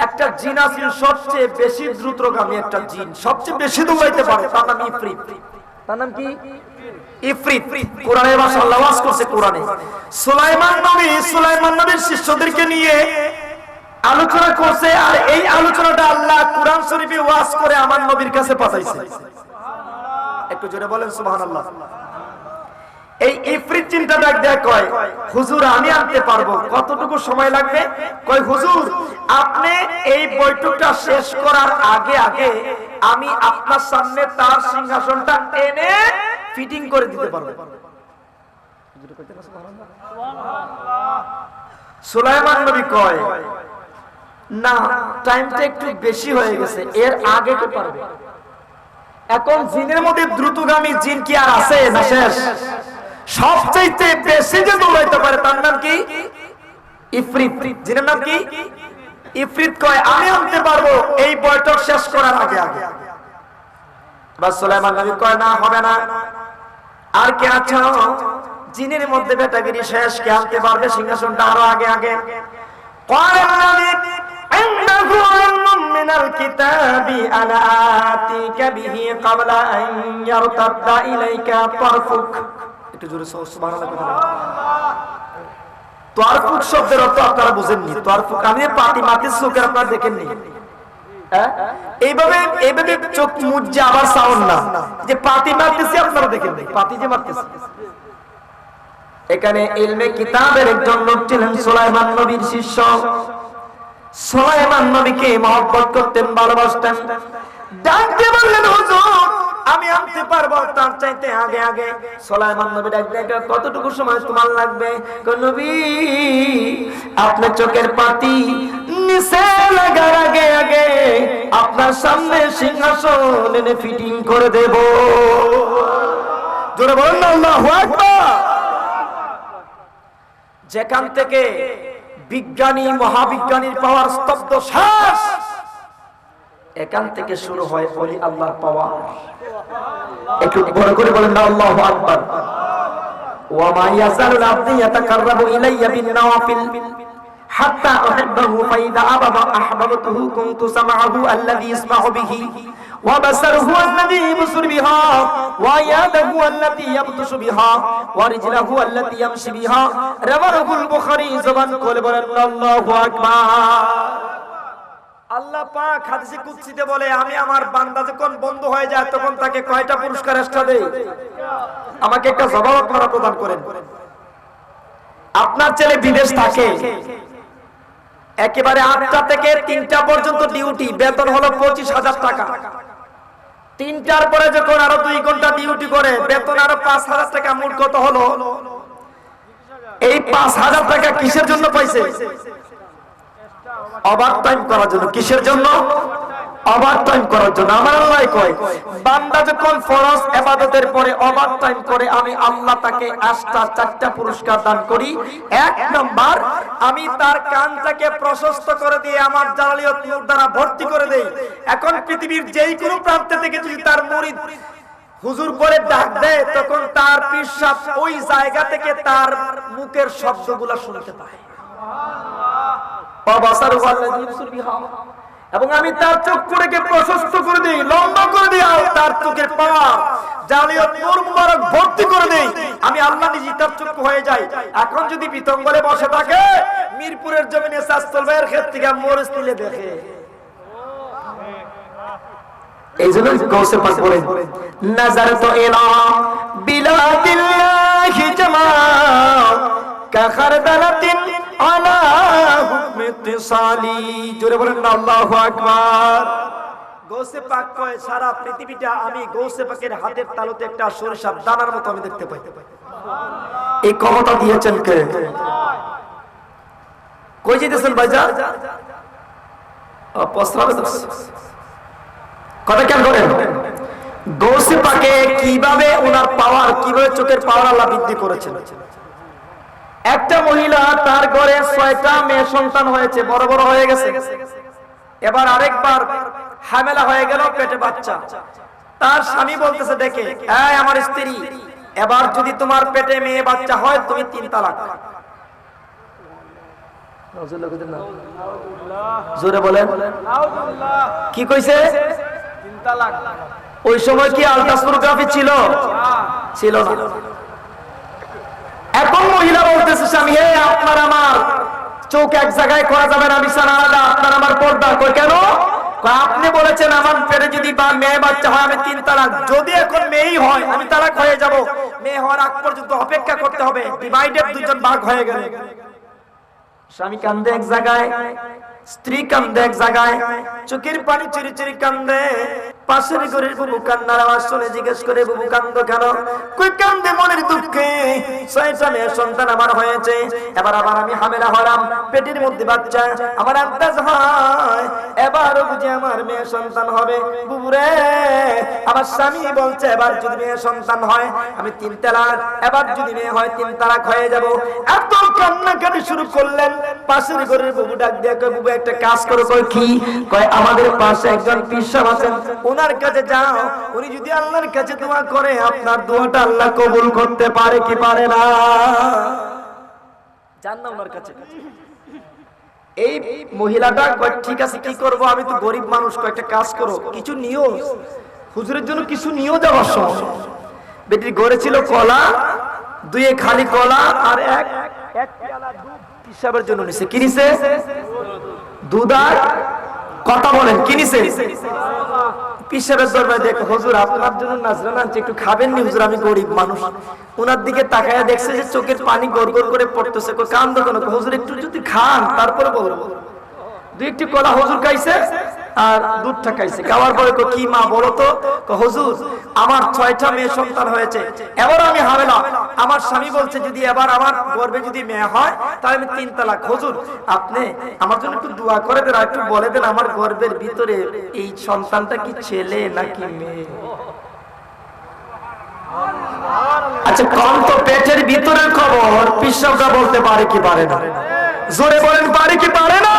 একটা জিন আছে সবচেয়ে বেশি দ্রুতগামী একটা জিন, সবচেয়ে বেশি দৌড়াইতে পারে, তার নাম ইফরিত। তার নাম কি? ইফরিত। কোরআনের ভাষা আল্লাহ ওয়াজ করছে কোরআনে। সুলাইমান নবীর শিষ্যদেরকে নিয়ে আলোচনা করছে, আর এই আলোচনাটা আল্লাহ কোরআন শরীফে ওয়াজ করে আমার নবীর কাছে পাঠাইছে। একটু জোরে বলেন সুবহানাল্লাহ। এই ইফরিত চিন্তা ডাক দেয়া কয়, হুজুর আমি আনতে পারবো, কতটুকু সময় লাগবে? কয় হুজুর আপনি এই বৈঠকটা শেষ করার আগে আগে আমি আপনার সামনে তার সিংহাসনটা এনে ফিটিং করে দিতে পারবো। সুলাইমান নবী কয় না, টাইমটা একটু বেশি হয়ে গেছে, এর আগে তো পারবে। এখন জিনের মধ্যে দ্রুতগামী জিন কি আর আছে না শেষ? সবচেয়ে বেশি যে দৌড়াইতে পারে তার নাম কি? ইফরিত। জিনের নাম কি? ইফরিত। কয় আমি আনতে পারবো এই বৈঠক শেষ করার আগে আগে। বাস সুলাইমান নবী কয় না, হবে না। আর কে আছো? জিনের মধ্যে বেটাগিরি শেষ, কে আনতে পারবে সিংহাসনটা আরো আগে আগে? قال الذي عنده علم من الكتاب أنا آتيك به قبل أن يرتد إليك طرفك। একটু জোরে সুবহানাল্লাহ বলেন। তারফুক শব্দের অর্থ আপনারা বুঝেননি। তারফুক আমি পাতি মাটির চোখে আপনারা দেখেননি। এইভাবে চোখ মুজে আবার সাউন্ড না, যে পাতি মারতেছি আপনারা দেখেননি, পাতি যে মারতেছি। এখানে ইলমে কিতাবের একজন লোক ছিলেন সুলাইমান নবীর শিষ্য। সুলাইমান নবীকে মহব্বত করতেন, ভালোবাসতেন। ডাকতে বললেন হুজুর আমি আনতে পারবো তার চাইতে আগে আগে। সুলাইমান নবী ডাকলেন কতটুকু সময় তোমার লাগবে? নবী আপনার চোখের পাতি নিচে লাগার আগে আগে আপনার সামনে সিংহাসন এনে ফিটিং করে দেব। জোরে বলেন না আল্লাহু আকবার। যেখান থেকে বিজ্ঞানী মহাবিজ্ঞানীর পাওয়ার স্তব্ধ শ্বাস, এখান থেকে শুরু হয় ওলি আল্লাহর পাওয়ার। একটু বড় করে বলেন না আল্লাহু আকবার। ওয়া মা ইয়াজালু আবদি ইয়াতাকাররাবু ইলাইয়া বিন নওয়াফিল হাত্তা উহিব্বুহু ফাইদা আহবাবতুহু কুনতু সামাআহু আল্লাযী ইসমাউ বিহি ওয়া বাসারুহু আল্লাযী ইবসুরু বিহা ওয়া ইয়াদাহু আল্লাতী ইয়াবতুশু বিহা ওয়া রিজলাহু আল্লাতী ইয়ামশি বিহা। রাওয়াহুল বুখারী। জবান খুলে বলেন আল্লাহু আকবার। আল্লাহ পাক হাদিসে কুদসিতে বলে আমি আমার বান্দা যখন বন্ধু হয়ে যায় তখন তাকে কয়টা পুরস্কার এক্সট্রা দেই? আমাকে একটা জবাব আপনারা প্রদান করেন। আপনার ছেলে বিদেশ থাকে, একেবারে 8টা থেকে 3টা পর্যন্ত ডিউটি, বেতন হলো 25,000 টাকা। 3টার পরে যখন আরো 2 ঘন্টা ডিউটি করে বেতন আরো 5,000 টাকা। মোট কত হলো? এই 5,000 টাকা কিসের জন্য পাইছে? ওভারটাইম করার জন্য। কিসের জন্য? ওভারটাইম করার জন্য। আমার আল্লাহ কয় বান্দা যখন ফরজ ইবাদতের পরে ওভারটাইম করে আমি আল্লাহ তাকে 4টা পুরস্কার দান করি। 1 নাম্বার আমি তার কানটাকে প্রশস্ত করে দিয়ে আমার জালালিয়ত নূর দ্বারা ভর্তি করে দেই। এখন পৃথিবীর যেই কোনো প্রান্ত থেকে যদি তার মুরিদ হুজুর করে ডাক দেয় তখন তার পিরসাদ ওই জায়গা থেকে তার মুখের শব্দগুলো শুনতে পায়। এবং আমি তার চক্ষুটাকে প্রশস্ত করে দিই, লম্বা করে দিই, তার চোখের পাওয়ার জালিয়াত নূর মুবারক ভর্তি করে দেই। আমি আল্লাহ নিজে তার চক্ষু হয়ে যাই। এখন যদি বিতঙ্গলে বসে থাকে মিরপুরের জমিনে সাস্তল ভাইয়ের ক্ষেত থেকে মরিচ তুলে দেখে। এই জন্য গৌসে পাক বলেন নাজারতু ইলা বিলাদিল্লাহি জামাল কাখারদালাতিন আলা হুকমি ইত্তিসালি। জোরে বলেন না আল্লাহু আকবার। গৌসে পাক কয় সারা পৃথিবীটা আমি গৌসে পাকের হাতের তালুতে একটা সরিষার দানার মতো আমি দেখতে পাই। এই ক্ষমতা দিয়েছেন কে? কই যেতেছেন ভাইজান? প্রস্রাবে কথা কেন করেন? গৌসে পাকে কিভাবে ওনার পাওয়ার, কিভাবে চোখের পাওয়ার আল্লাহ বৃদ্ধি করেছেন। একটা মহিলা তার ঘরে 6টা মেয়ে সন্তান হয়েছে, বড় বড় হয়ে গেছে। এবার আরেকবার হামেলা হয়ে গেল, পেটে বাচ্চা। তার স্বামী বলতেছে দেখে, এই আমার স্ত্রী, এবার যদি তোমার পেটে মেয়ে বাচ্চা হয় তুমি 3 তালাক। জোরে বলেন কি কইছে? 3 তালাক। ওই সময় কি আলট্রাসোনোগ্রাফি ছিল? ছিল না। এখন মহিলা বলতেছে স্বামী, হে আপনার আমার চোখ এক জায়গায় করা যাবে না, বিছানা আলাদা, আপনার আমার পর্দা। কই কেন? আপনি বলেছেন আমার পেটে যদি মেয়ে বাচ্চা হয় আমি 3 তালাক। যদি এখন মেয়েই হয় আমি তালাক হয়ে যাব। মেয়ে হওয়ার আগ পর্যন্ত অপেক্ষা করতে হবে। ডিভাইডেড, দুজন ভাগ হয়ে গেল। স্বামী কান্দে এক জায়গায়, স্ত্রী কান্দে এক জায়গায়, চোখের পানি চিরি চিরি কান্দে। পাশের ঘরের বুবু কান্নার আওয়াজ শুনে জিজ্ঞেস করে, বুবু কান্দো কেন? কই কান্দে মনের দুঃখে, 6টা মেয়ে সন্তান আমার হয়েছে, এবার আবার আমি হামেলা হলাম, পেটের মধ্যে বাচ্চা, আমার আন্দাজ হয় এবারও বুঝি আমার মেয়ে সন্তান হবে। বুবু রে, আমার স্বামী বলছে এবার যদি মেয়ে সন্তান হয় আমি 3 তালাক, এবার যদি মেয়ে হয় 3 তালাক হয়ে যাব। এত কান্নাকাটি শুরু করলেন। পাশের ঘরের বুবু ডাক দিয়ে কয়, বুবু একটা কাজ করো। কয় কি? কয় আমাদের পাশে একজন পীর সাহেব আছেন, ওনার কাছে যাও, উনি যদি আল্লাহর কাছে দোয়া করে আপনার দোয়াটা আল্লাহ কবুল করতে পারে কি পারে না। জান না ওনার কাছে। এই মহিলাটা কয় ঠিক আছে কি করব, আমি তো গরিব মানুষ, কয়েকটা কাজ করো, কিছু নিও হুজুরের জন্য, কিছু নিও যাওয়ার সময়। বেটির ঘরে ছিল কলা, 2 খালি কলা আর এক পেয়ালা দুধ পিসাবের জন্য নিছে। কি নিছে? দুধ আর কথা বলেন কি নিছে? পিসাবের দরবারে দেখো, হুজুর আপনার জন্য নাজরানা আনছি, একটু খাবেন নি হুজুর, আমি গরিব মানুষ। ওনার দিকে তাকায়া দেখছে যে চোখের পানি গড় গড় করে পড়তেছে। কই কান্দো কেন? হুজুর একটু যদি খান তারপরে বলবো। 2টি কলা হুজুর খাইছে আর দুধটা খাইছে। খাওয়ার পরে কই কি মা বলো তো? হুজুর আমার 6টা মেয়ে সন্তান হয়েছে, এবার আমি হামেলা, আমার স্বামী বলছে যদি এবার আমার গর্ভে যদি মেয়ে হয় তাহলে আমি 3 তালাক। হুজুর আপনি আমার জন্য একটু দোয়া করে দেন, একটু বলে দেন আমার গর্ভের ভিতরে এই সন্তানটা কি ছেলে নাকি মেয়ে। আচ্ছা কোন তো পেটের ভিতরের খবর পিসাবরা বলতে পারে কি পারে না? জোরে বলেন পারে কি পারে না?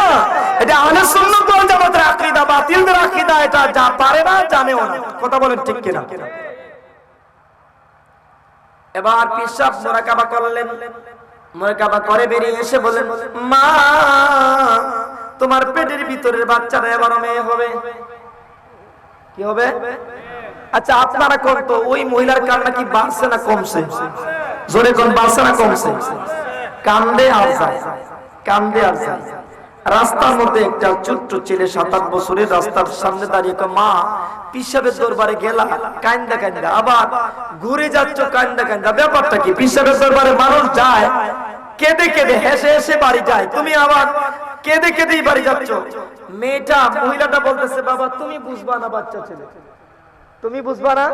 এটা আহলে সুন্নাত ওয়াল জামাতের আকীদা, বাতিলদের আকীদা এটা, যা পারে না জানেও না। কথা বলেন ঠিক কিনা? এবার পিসাব মুরাকাবা করলেন, মুরাকাবা করে বেরিয়ে এসে বলেন, মা তোমার পেটের ভিতরের বাচ্চাটা এবার মেয়ে হবে। কি হবে? আচ্ছা আপনারা কোন তো ওই মহিলার কান্না কি বাড়ছে না কমছে? জোরে কোন বাড়ছে না কমছে? কান্দে আর যায়, কান্দে আর যায়। রাস্তার মধ্যে একটা ছোট্ট ছেলে 7-8 বছরের রাস্তার সামনে দাঁড়িয়ে মা পিসাবের দরবারে গেলা কান্দা কান্দা, আবার ঘুরে যাচ্ছ কান্দা কান্দা, ব্যাপারটা কি? পিসাবের দরবারে মানুষ যায় কেঁদে কেঁদে, হেসে হেসে বাড়ি যায়, তুমি আবার কেঁদে কেঁদেই বাড়ি যাচ্ছ। মেয়েটা মহিলাটা বলতেছে, বাবা তুমি বুঝবা না, বাচ্চা ছেলে তুমি বুঝবা না,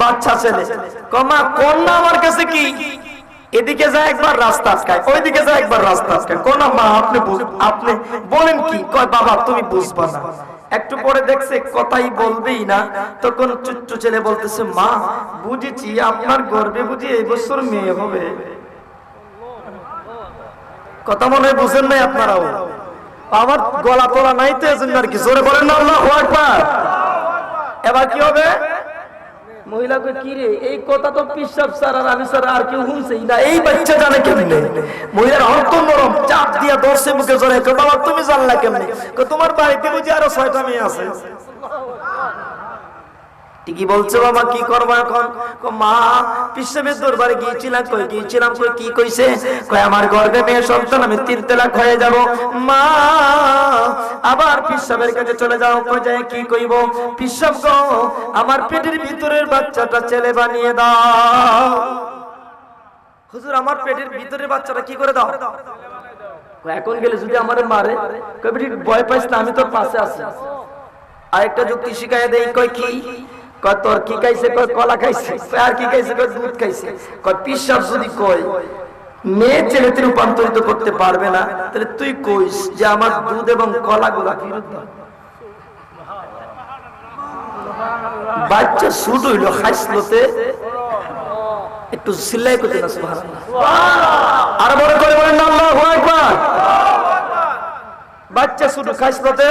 বাচ্চা ছেলে। কমা কন্যা আমার কাছে কি, এদিকে যায় একবার রাস্তা আটকায়, ওইদিকে যায় একবার রাস্তা আটকায়। কোন মা আপনি আপনি বলেন কি? কয় বাবা তুমি বুঝবা না। একটু পরে দেখছে কথাই বলবেই না, তখন ছোট্ট ছেলে বলতেছে, মা বুঝেছি আপনার গর্ভে বুঝি এই বছর মেয়ে হবে। কথা মনে হয় বুঝেন নাই আপনারাও? আমার গলা তোলা নাই তো এজন্য আর কি। জোরে বলেন না আল্লাহু আকবার। এবার কি হবে? মহিলা কই কি রে, এই কথা তো পিসাব স্যার আর আমি স্যার আর কেউ শুনছেই না, এই বাচ্চা জানে কেমনে? মহিলার অন্ত নরম, চাপ দিয়া দর্শে মুখে জোরে কই, বাবা তুমি জানলা কেমনে? কই তোমার বাড়িতে বুঝি আরো 6টা মেয়ে আছে। ঠিকই বলছো বাবা, কি করবা এখন? মা পিসাবের দরবারে গিয়েছিলাম। কই গিয়েছিলাম? কই কি কইছে? কই আমার গর্ভে মেয়ে সন্তান, আমি 3 তালাক হয়ে যাব। মা আবার পিসাবের কাছে চলে যাও। কই যায় কি কইব? পিসাব গো আমার পেটের ভিতরের বাচ্চাটা ছেলে বানিয়ে দাও। হুজুর আমার পেটের ভিতরে বাচ্চাটা কি করে দাও? এখন গেলে যদি আমারে মারে কই বেটি ভয় পাইছ না, আমি তোর পাশে আছি। আরেকটা যুক্তি শিখায় দেই, কই কি কয় তোর কি খাইছে? কয় কলা খাইছে। আর কি খাইছে? কয় দুধ খাইছে। কয় পিশাব যদি কয় মেয়ে ছেলেতে রূপান্তরিত করতে পারবে না, তাহলে তুই কইস যে আমার দুধ এবং কলা গুলা ফেরত দাও। বাচ্চা শুট হইল খাইছলতে একটু সিলাই করতে না সুবহানাল্লাহ। আর বড় করে বলেন আল্লাহু আকবার। বাচ্চা শুট খাইছলতে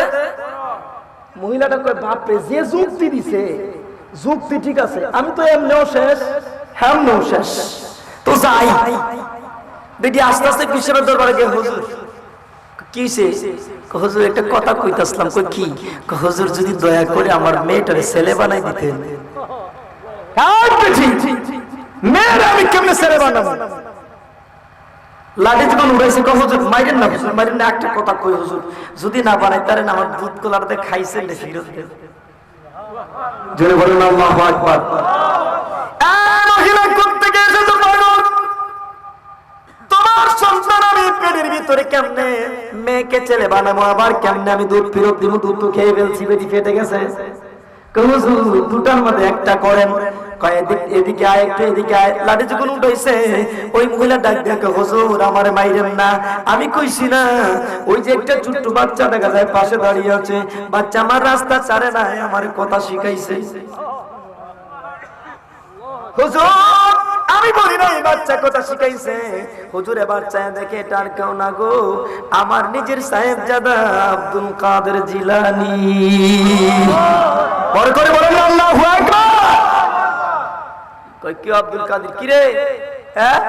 মহিলাটা কয় বাপরে যে যুক্তি দিছে, যুক্তি ঠিক আছে, আমি তো এমনিও শেষ হেমনিও শেষ, তো যাই। বেটি আস্তে আস্তে পিছনের দরবারে গিয়ে হুজুর কিছে? হুজুর একটা কথা কইতাছিলাম। কই কি? হুজুর যদি দয়া করে আমার মেয়েটারে ছেলে বানাই দিতেন। মেয়েরা আমি কেমনে ছেলে বানাবো? লাঠি যখন উড়াইছে হুজুর মাইরেন না, হুজুর মাইরেন না, একটা কথা কই হুজুর যদি না বানাই তারেন আমার দুধ কলারতে খাইছে ফিরত দেন। জোরে বলেন আল্লাহু আকবার। মহিলা করতে গেছে তো তোমার সন্তান আমি পেটের ভিতরে কেমনে মেয়েকে ছেলে বানাবো, আবার কেমনে আমি দুধ ফেরত দিব? দুধ তো খেয়ে ফেলছি, বেটি ফেটে গেছে। দুটার মধ্যে একটা করেন। এদিকে আয় একটু, এদিকে আয়। লাঠি যখন উঠাইছে ওই মহিলা ডাক দেখে হুজুর আমার মাইরেন না, আমি কইছি না ওই যে একটা ছোট্ট বাচ্চা দেখা যায় পাশে দাঁড়িয়ে আছে, বাচ্চা আমার রাস্তা ছাড়ে না, আমার কথা শিখাইছে। হুজুর আমি বলি না এই বাচ্চা কথা শিখাইছে। হুজুর এবার চায় দেখে এটা আর কেউ না গো, আমার নিজের সাহেবজাদা আব্দুল কাদের জিলানী। বড় করে বলেন আল্লাহু আকবার। কই কি আব্দুল কাদের কি রে? হ্যাঁ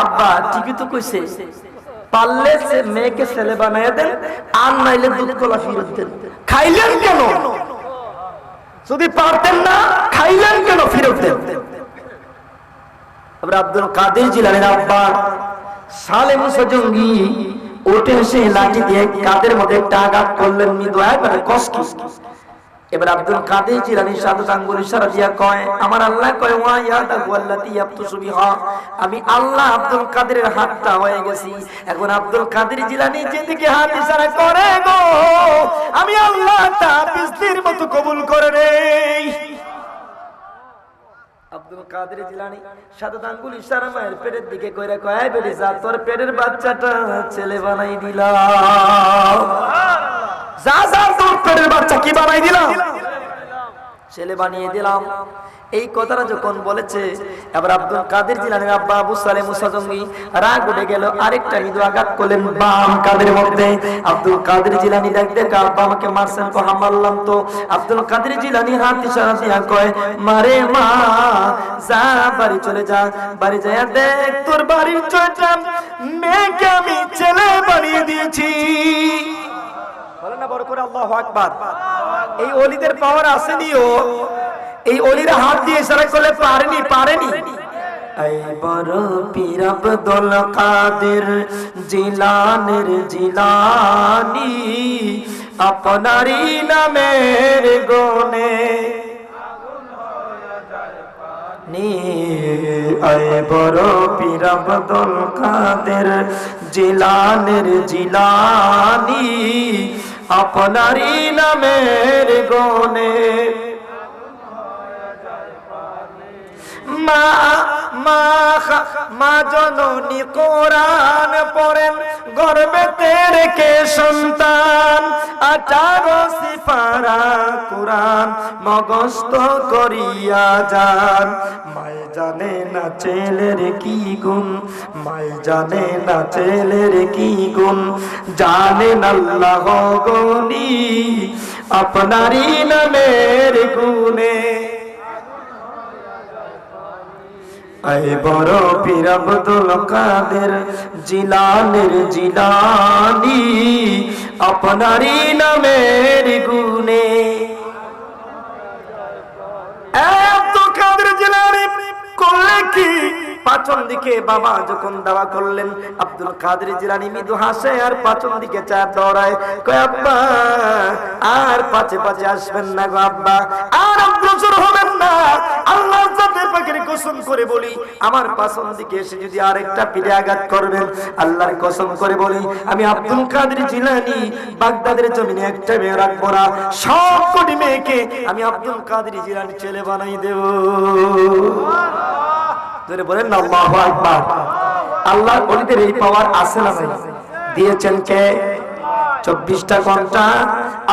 আব্বা ঠিকই তো কইছে, পারলে সে মেয়েকে ছেলে বানায় দেন, আর নাইলে দুধ কলা ফিরত দেন। খাইলেন কেন? যদি পারতেন না খাইলেন কেন ফিরত দেন? আব্দুল কাদের জিলানীর আব্বা সালে মুসা জঙ্গি ওঠে এসে লাঠি দিয়ে কাদের মধ্যে একটা আঘাত করলেন, মৃদু একবারে কষ্ট। এবার আব্দুল কাদের জিলানী সাত আঙ্গুল ইশারা দিয়া কয় আমার আল্লাহ কয় ওয়া ইয়াদাহু আল্লাতী ইয়াবতুসু বিহা, আমি আল্লাহ আব্দুল কাদেরের হাতটা হয়ে গেছি। এখন আব্দুল কাদের জিলানী যেদিকে হাত ইশারা করে গো, আমি আল্লাহ তা বিজলির মতো কবুল করে নেই। আব্দুল কাদের জিলানী সাত আঙ্গুল ইশারা মায়ের পেটের দিকে কইরা কয় বেটি যা তোর পেটের বাচ্চাটা ছেলে বানাই দিলাম। যা যা তোর পেটের বাচ্চা কি বানাই দিলাম? ছেলে বানিয়ে দিলাম। এই কথাটা যখন বলেছে এবার আব্দুল কাদের জিলানীর আব্বা আবু সালে মুসা জঙ্গি রাগ উঠে গেল, আরেকটা মৃদু আঘাত করলেন বাম কাদের মধ্যে। আব্দুল কাদের জিলানী দেখতে আব্বা আমাকে মারছেন, তো মারলাম তো। আব্দুল কাদের জিলানী হাত ইশারা দিয়া কয় মারে মা যা বাড়ি চলে যা, বাড়ি যায় দেখ তোর বাড়ির চোটা মেয়েকে আমি ছেলে বানিয়ে দিয়েছি। বলেন না বড় করে আল্লাহু আকবার। এই ওলিদের পাওয়ার আসেনিও, এই ওলিরা হাত দিয়ে ইশারা করলে পারেনি। এই বড় পীর আব্দুল কাদের জিলানীর জিলানী আপনারই নামের গুণে আয় বড় পীর আব্দুল কাদের জিলানীর জিলানী আপনারই নামের গুণে মা জননী কোরআন পড়েন গর্ভে রেখে সন্তান, 18 সিপারা কোরআন মগস্থ করিয়া যান। মায়ে জানে না ছেলের কি গুণ, মায়ে জানে না ছেলের কি গুণ, জানেন আল্লাহ গনি আপনারই নামের গুণে। আয় বড় পীর আব্দুল কাদের জিলানীর জিলানী আপনারই নামের গুণে। আব্দুল কাদের জিলানী করলে কি? পাচন দিকে বাবা যখন দাওয়া করলেন আব্দুল কাদের জিলানী মৃদু হাসে আর পাচন দিকে চা দৌড়ায়, কয় আব্বা আর পাছে পাছে আসবেন না গো আব্বা, আর অগ্রসর হবেন না। আল্লাহর জাতের পাখির কসম করে বলি, আমার পাছন দিকে এসে যদি আরেকটা পীরে আঘাত করবেন, আল্লাহর কসম করে বলি, আমি আব্দুল কাদের জিলানী বাগদাদের জমিনে একটা মেয়ে রাখবো না, সব কোটি মেয়েকে আমি আব্দুল কাদের জিলানী ছেলে বানাই দেব। জোরে বলেন না আল্লাহু আকবার। আল্লাহর ওলিদের এই পাওয়ার আছে না নাই? দিয়েছেন কে? 24টা ঘন্টা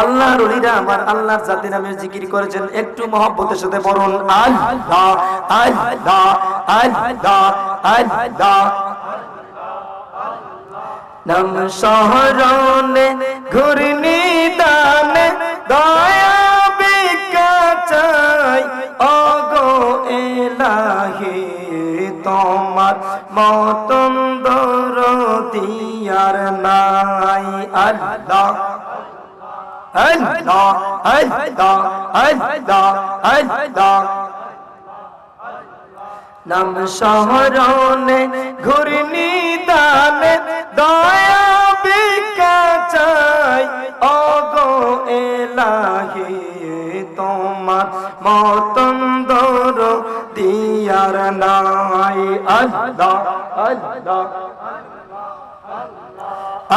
আল্লাহর ওলিরা আমার আল্লাহর জাতি নামের জিকির করেছেন। একটু মহব্বতের সাথে বলুন আল্লাহ আল্লাহ আল্লাহ আল্লাহ। নাম শহরনে ঘুরনি দানে দয়া বিকা চাই ওগো এলাহি, তোমার মতন দরদি আর নাই। আল্লাহ আল্লাহ আল্লাহ আল্লাহ আল্লাহ। নাম শহরনে ঘুরনি দানে দয়া বিকা চাই ওগো এলাহি, তোমার মতন দরদি আর নাই। আল্লাহ আল্লাহ আল্লাহ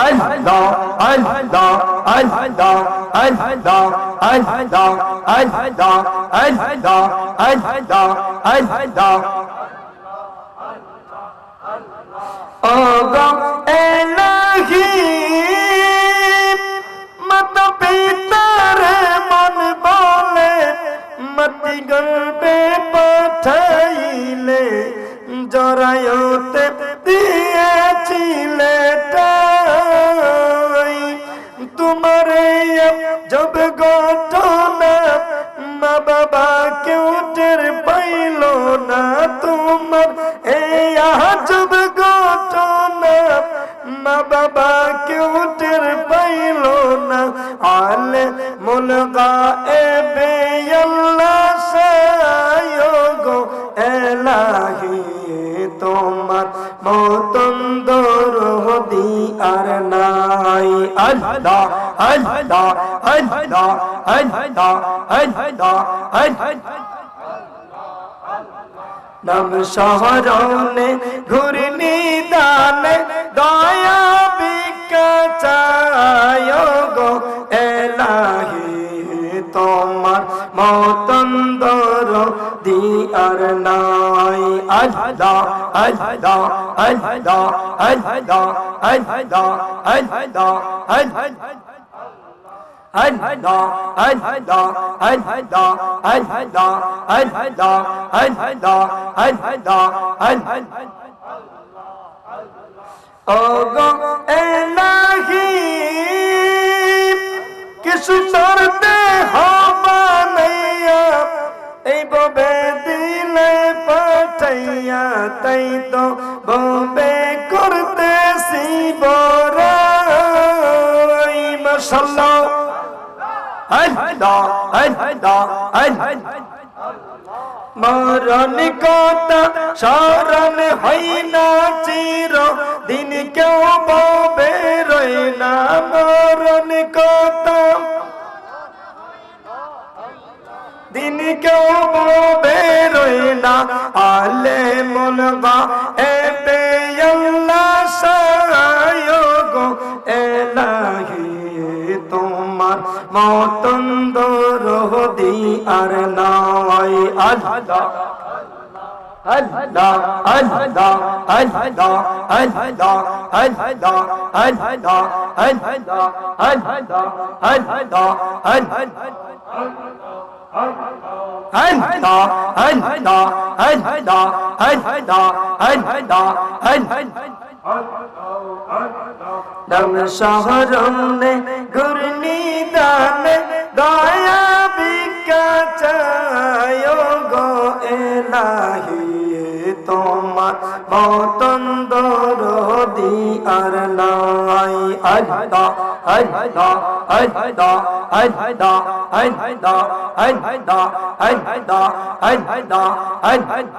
আল্লাহ আল্লাহ আল্লাহ আল্লাহ আল্লাহ আল্লাহ আল্লাহ আল্লাহ। ওগো এলাহি মাতা পিতার মন বলে মতি গর্বে পাঠাইলে, জরায়ুতে দিয়েছিলে ঠাই, তোমার জব ঘটনা মা বাবা কেউ টের পাইল না, তোমার এই আজব ঘটনা মা বাবা কেউ টের পাইল না। আলে মুলগা এবে আল্লাহ সায়গো এলাহি, তোমার মতন দরদি আর নাই। আল্লাহ আল্লাহ আল্লাহ আল্লাহ আল্লাহ আল্লাহ। নাম শহরনে ঘুরনি দানে দয়া বিকা চাই গো এলাহি, তোমার মতন দরদি আর নাই। আল্লাহ আল্লাহ আল্লাহ আল্লাহ আল্লাহ আল্লাহ আল্লাহ। আল্লাহ আল্লাহ আল্লাহ আল্লাহ আল্লাহ আল্লাহ আল্লাহ আল্লাহ। ওগো এলাহি কিছু করতে হবানাইয়া, এই ববে দিলে পাঠাইয়া, তাই তো ববে করতেছি বড়াই। মাশাআল্লাহ আল্লাহ আল্লাহ আল্লাহ। মরণ কথা স্মরণ হয় না চির দিন, কেউ ববে রই না মরণ কথা দিন, কেউ ববে রই না। আলে মুলগা এবে আল্লাহ সায়গো এলাহি, তোমার মতন দরদি আর নাই। আল্লাহ আল্লাহ আল্লাহ আল্লাহ আল্লাহ আল্লাহ আল্লাহ আল্লাহ আল্লাহ আল্লাহ আল্লাহ। নাম শহরনে ঘুরনি দানে দয়া বিকা চাই গো এলাহি, তোমার মতন দরদি আর নাই। আল্লাহ আল্লাহ আল্লাহ আল্লাহ আল্লাহ আল্লাহ আল্লাহ আল্লাহ আল্লাহ আল্লাহ।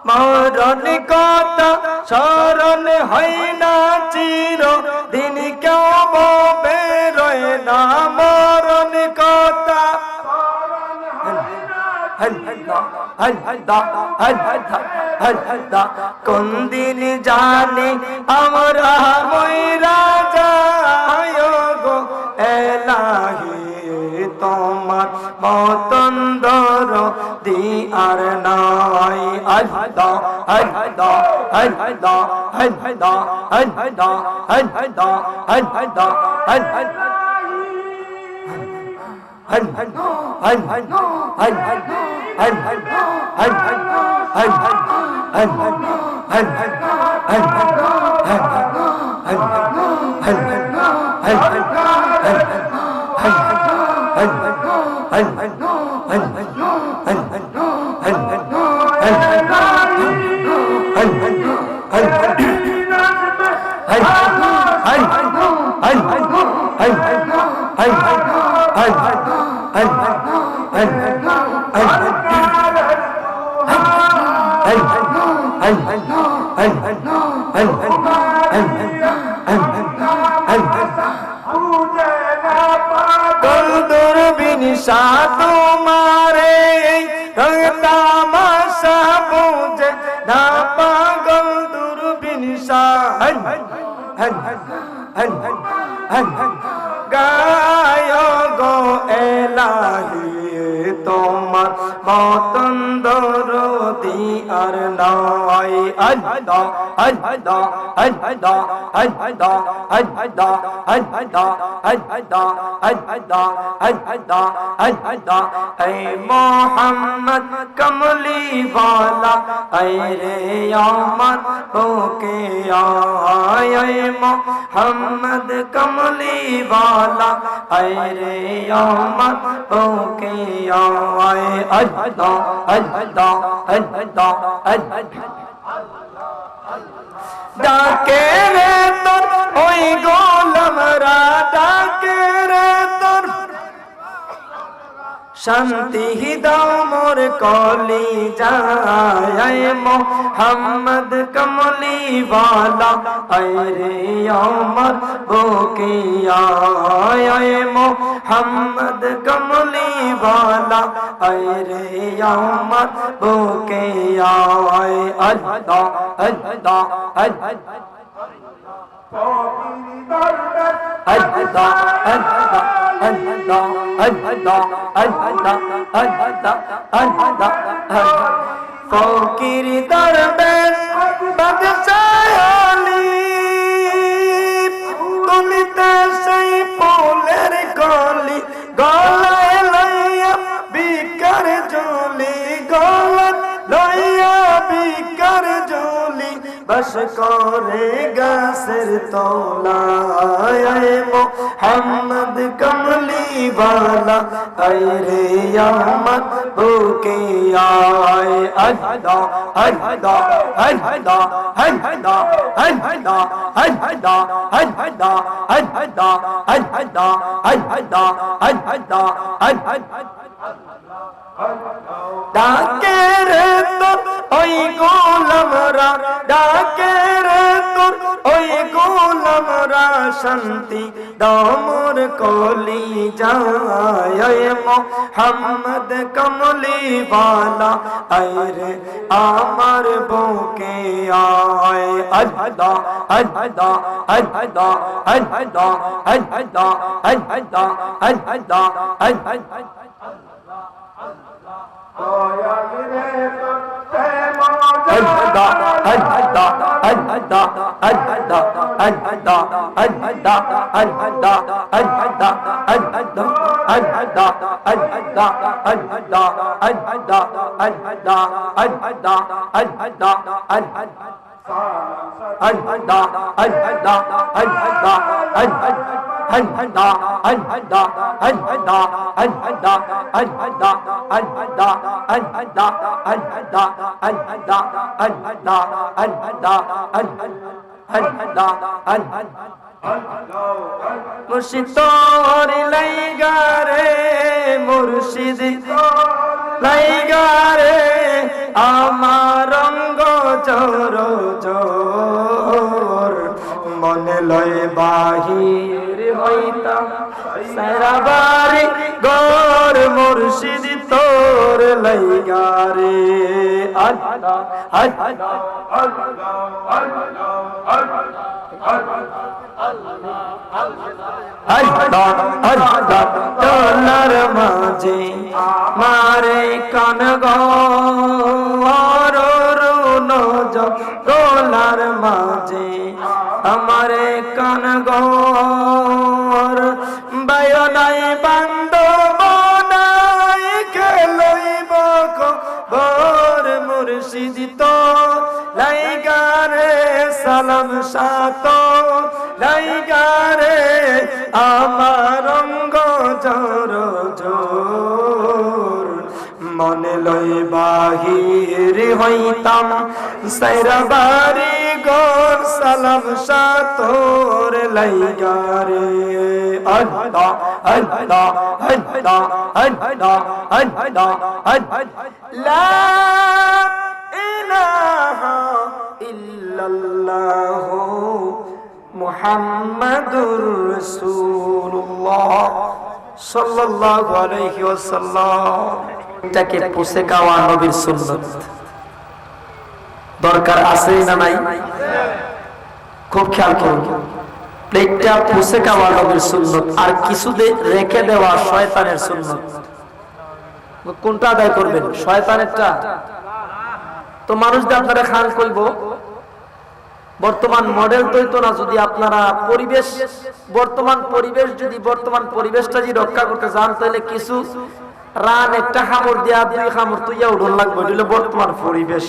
মরণ কথা স্মরণ হয় না চির দিন কেউ বেরোয় না মরণ কথা কোন দিন জানি আমরা ময়রা যায় গো এলাহি তোমার মতন দরদি আর নাই আল্লাহ আল্লাহ আল্লাহ আল্লাহ আল্লাহ আল্লাহ আল্লাহ তোমারে তামাশা বুঝে না পাগল দূরবীন গায় গো এলাহি তোমার মতন দরদি আর নাই আল্লাহ আল্লাহ আল্লাহ আল্লাহ আল্লাহ আল্লাহ আল্লাহ আল্লাহ আল্লাহ আল্লাহ এই মোহাম্মদ কমলি वाला ऐ रे আমার ওকে আয় মোহাম্মদ কমলি वाला ऐ रे আমার ওকে আয় আল্লাহ আল্লাহ আল্লাহ আল্লাহ ডাকে রে তোর ওই গোলামরা ডাকে রে তোর শান্তি দাও মোর কলি যায় মোহাম্মদ কমলি वाला ऐ रे আমার বুকে আয় মোহাম্মদ কমলি वाला ऐ रे আমার বুকে আয় আল্লাহ আল্লাহ আল্লাহ ফকির দরবেশ বাদশাহ আলী তুলিতে সেই ফুলের কলি গলায় লইয়া বিকার ঝুলি গলায় লইয়া বিকার ঝুলি বস করে গাছের তলায় মোহাম্মদ কমলি वाला ऐ रे আমার বুকে আয় আল্লাহ আল্লাহ আল্লাহ আল্লাহ আল্লাহ আল্লাহ আল্লাহ আল্লাহ আল্লাহ আল্লাহ আল্লাহ আল্লাহ ডাকে রে তোর ওই গোলামরা ডাকে রে তোর ওই গোলামরা শান্তি দামর কলি যায় মোহাম্মদ কমলি वाला ऐ रे আমার বুকে আয় আল্লাহ আল্লাহ আল্লাহ আল্লাহ আল্লাহ আল্লাহ আল্লাহ আল্লাহ মুর্শিদ তোর লাইগা রে মুর্শিদ লাইগা রে আমার রঙ্গ জোর জোর মনে লয় বাহির হইতাম সারাবারি গোর মুর্শিদ তোর লাইগা রে আল্লাহ আল্লাহ তোলার মাঝে মারে কান গরুন তোলার মাঝে আমারে কান গর বায়নাই বান্ধব নাই খেলইব খবর মুর্শিদ তো লাইগা রে সালাম সাত লাইগা রে আমার রঙ্গ জোর জোর মনে লই বাহির হইতাম সাইরাবারি গোর সালাম সাতর লাইগা রে আল্লাহ আল্লাহ আল্লাহ আল্লাহ আল্লাহ লা ইলাহা ইল্লাল্লাহ মুহাম্মাদুর রাসূলুল্লাহ সাল্লাল্লাহু আলাইহি ওয়াসাল্লাম। এটাকে পুষে খাওয়া নবীর সুন্নাত দরকার আছে না নাই? খুব খেয়াল করুন, প্লেটটা পুষে খাওয়া নবীর সুন্নাত, আর কিছু রেখে দেওয়া শয়তানের সুন্নাত। কোনটা আদায় করবেন? শয়তানেরটা। তো মানুষদের আপনারা খান কইব বর্তমান মডেল তৈতো না, যদি আপনারা পরিবেশ বর্তমান পরিবেশটা যদি রক্ষা করতে চান তাহলে কিছু রান একটা খামর দিয়া দুই খামর তুইয়া উঠন লাগবে, এটা হলো বর্তমান পরিবেশ।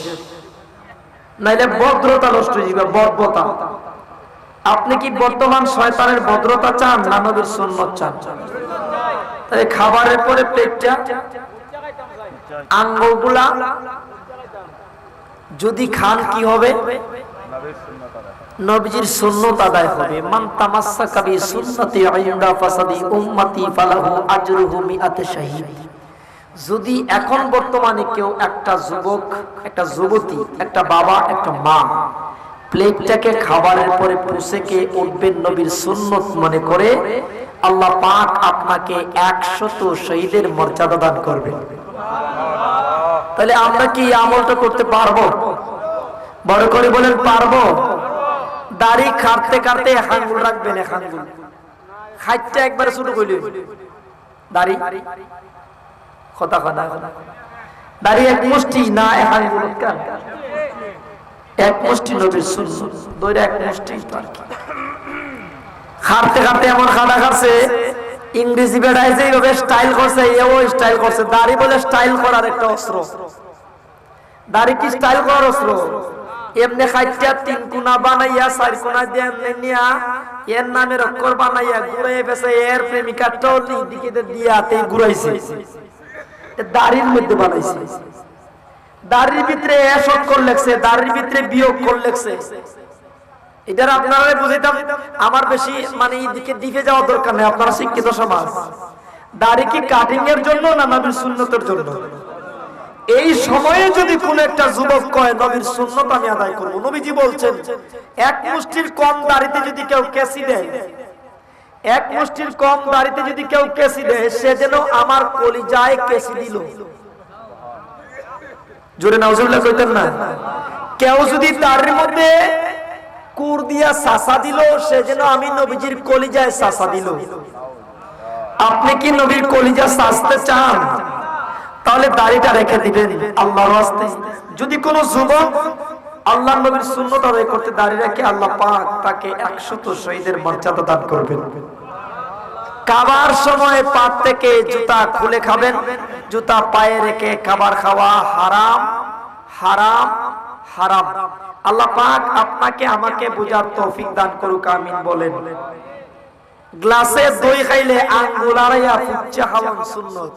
নাইলে ভদ্রতা নষ্ট হয়ে যাবে, বর্বতা। আপনি কি বর্তমান শয়তানের ভদ্রতা চান না নবীর সুন্নাত চান? তাই খাবারের পরে প্লেটটা আঙ্গুলগুলা যদি খান কি হবে? নবীজির সুন্নাত আদায় হবে। মান তামাসসাকা বি সুন্নতি ইনদা ফাসাদি উম্মতি ফালাহু আজরুহু মিআত শাহীদ। যদি এখন বর্তমানে কেউ একটা যুবক, একটা যুবতী, একটা বাবা, একটা মা প্লেটটাকে খাবারের পরে পুষে কে উঠবেন নবীর সুন্নাত মনে করে, আল্লাহ পাক আপনাকে 100 শহীদের মর্যাদা দান করবেন। তাহলে আমরা কি আমলটা করতে পারবো? বড় করে বলেন পারবো? দাড়ি কাটতে কাটতে এক আঙ্গুল রাখবেন, এক আঙ্গুল খাইতে একবারে শুরু করলেন। দাড়ি কথা কথা দাড়ি এক মুষ্টি না এক আঙ্গুল, এক মুষ্টি নবীর সুন্নাত দইরা এক মুষ্টি। খাটতে খাটতে এমন খাটা খাচ্ছে, ইংরেজি বেড়ায় যে এইভাবে স্টাইল করছে, এও স্টাইল করছে। দাড়ি বলে স্টাইল করার একটা অস্ত্র। দাড়ি কি স্টাইল করার অস্ত্র? এমনি খাইটা 3 কোনা বানাইয়া 4 কোনা দিয়ে নিয়া এর নামের অক্ষর বানাইয়া ঘুরাই বেছে, এর প্রেমিকাটাও দিকে দিয়া তে ঘুরাইছে, দাড়ির মধ্যে বানাইছে। দাড়ির ভিতরে এসব কর লেখছে, দাড়ির ভিতরে বিয়োগ কর লেখছে। এটার আপনারা বুঝাইতাম, আমার বেশি মানে এদিকে দিকে যাওয়া দরকার নেই, আপনারা শিক্ষিত সমাজ। দাড়ি কি কাটিং এর জন্য না নবীর সুন্নতের জন্য? এই সময়ে যদি কোন একটা যুবক কয় নবীর সুন্নাত আমি আদায় করব, নবীজি বলছেন এক মুষ্টির কম দাড়িতে যদি কেউ কেসি দেয়, এক মুষ্টির কম দাড়িতে যদি কেউ কেসি দেয়, সে যেন আমার কলিজায় কেসি দিল। জোরে নাউজুবিল্লাহ কইতেন না? কেউ যদি দাড়ির মধ্যে কুর দিয়া সাসা দিল, সে যেন আমি নবীজির কলিজায় সাসা দিল। আপনি কি নবীর কলিজা সাজতে চান? তাহলে দাড়িটা রেখে দিবেন আল্লাহর রাস্তে। যদি কোন যুবক আল্লাহর নবীর সুন্নাত আদায় করতে দাড়ি রাখে, আল্লাহ পাক তাকে 100 শহীদের মর্যাদা দান করবেন। খাবার সময় পাত থেকে জুতা খুলে খাবেন, জুতা পায়ে রেখে খাবার খাওয়া হারাম, হারাম, হারাম। আল্লাহ পাক আপনাকে আমাকে বুঝার তৌফিক দান করুক, আমিন বলেন। গ্লাসে দই খাইলে আঙ্গুল আড়াইয়া ফুচ্চা খাওয়ান সুন্নত।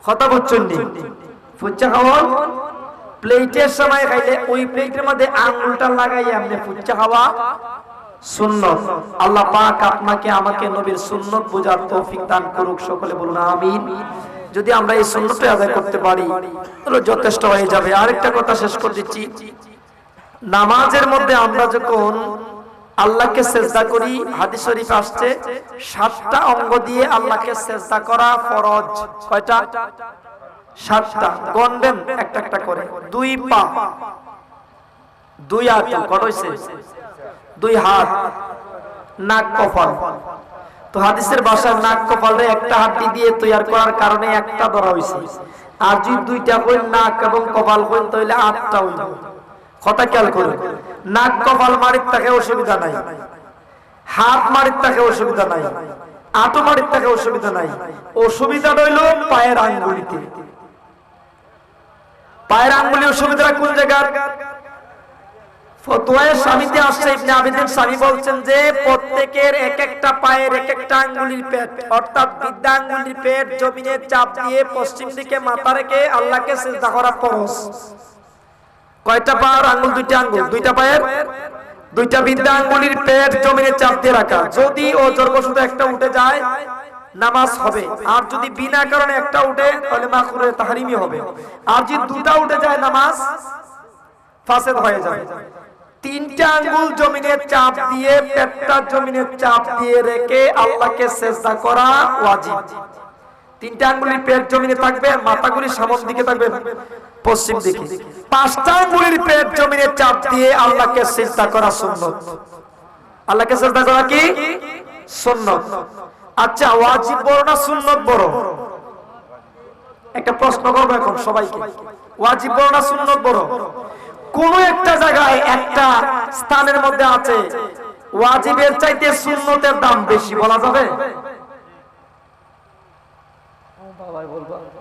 কথা বুঝছেন নি? ফুচ্চা খাওয়ান প্লেটের সময় খাইলে ওই প্লেটের মধ্যে আঙ্গুলটা লাগাইয়া আপনি ফুচ্চা খাওয়া সুন্নত। আল্লাহ পাক আপনাকে আমাকে নবীর সুন্নত বুঝার তৌফিক দান করুক, সকলে বলুন আমিন। যদি আমরা এই সুন্নতটা আদায় করতে পারি তাহলে যথেষ্ট হয়ে যাবে। আরেকটা কথা শেষ করে দিচ্ছি, নামাজের মধ্যে আমরা যখন আল্লাহকে সেজদা করি, হাদিস শরীফ আসছে 7টা অঙ্গ দিয়ে আল্লাহকে সেজদা করা ফরজ। কয়টা? 7টা। গণবেন একটা একটা করে। 2 পা, 2 হাত, কত হইছে? 2 হাত, নাক, কপাল। তো হাদিসের ভাষায় নাক কপালে একটা হাড্ডি দিয়ে তৈরি করার কারণে একটা ধরা হইছে। আর যদি 2টা কইন নাক এবং কপাল কইন তাহলে 8টা হইল। কথা খেয়াল করুন, নাক কপাল মারিত থাকে অসুবিধা নাই, হাত মারিত থাকে অসুবিধা নাই, আঁটু মারিত থাকে অসুবিধা নাই। অসুবিধা হইল পায়ের আঙ্গুলিতে। পায়ের আঙ্গুলি অসুবিধা কোন জায়গা? ফতোয়ায়ে স্বামীতে আসছে, ইবনে আবিদিন স্বামী বলছেন যে প্রত্যেকের এক একটা পায়ের এক একটা আঙ্গুলির পেট, অর্থাৎ বৃদ্ধা আঙ্গুলির পেট জমিনে চাপ দিয়ে পশ্চিম দিকে মাথা রেখে আল্লাহকে সিজদা করা ফরজ। কয়টা পায়ের আঙ্গুল? 2টা আঙ্গুল। 2টা পায়ের 2টা বৃদ্ধা আঙ্গুলির পেট জমিনে চাপ দিয়ে রাখা। যদি ওজোর বশত একটা উঠে যায় নামাজ হবে, আর যদি বিনা কারণে একটা উঠে তাহলে মাকরুহে তাহরিমি হবে। আর যদি 2টা উঠে যায় নামাজ ফাসেদ হয়ে যাবে। 3টা আঙ্গুল জমিনে চাপ দিয়ে পেটটা জমিনে চাপ দিয়ে রেখে আল্লাহকে সিজদা করা ওয়াজিব। 3টা আঙ্গুলির পেট জমিনে থাকবে, মাথাগুলি সামনের দিকে থাকবে পশ্চিম দিকে। 5টা আঙ্গুলির পেট জমিনে চাপ দিয়ে আল্লাহকে সিজদা করা সুন্নাত। আল্লাহকে সিজদা করা কি সুন্নাত? আচ্ছা, ওয়াজিব বড় না সুন্নাত বড়? একটা প্রশ্ন করব এখন সবাইকে, ওয়াজিব বড় না সুন্নাত বড়? কোন একটা জায়গায় একটা স্থানের মধ্যে আছে ওয়াজিবের চাইতে সুন্নতের দাম বেশি, বলা যাবে?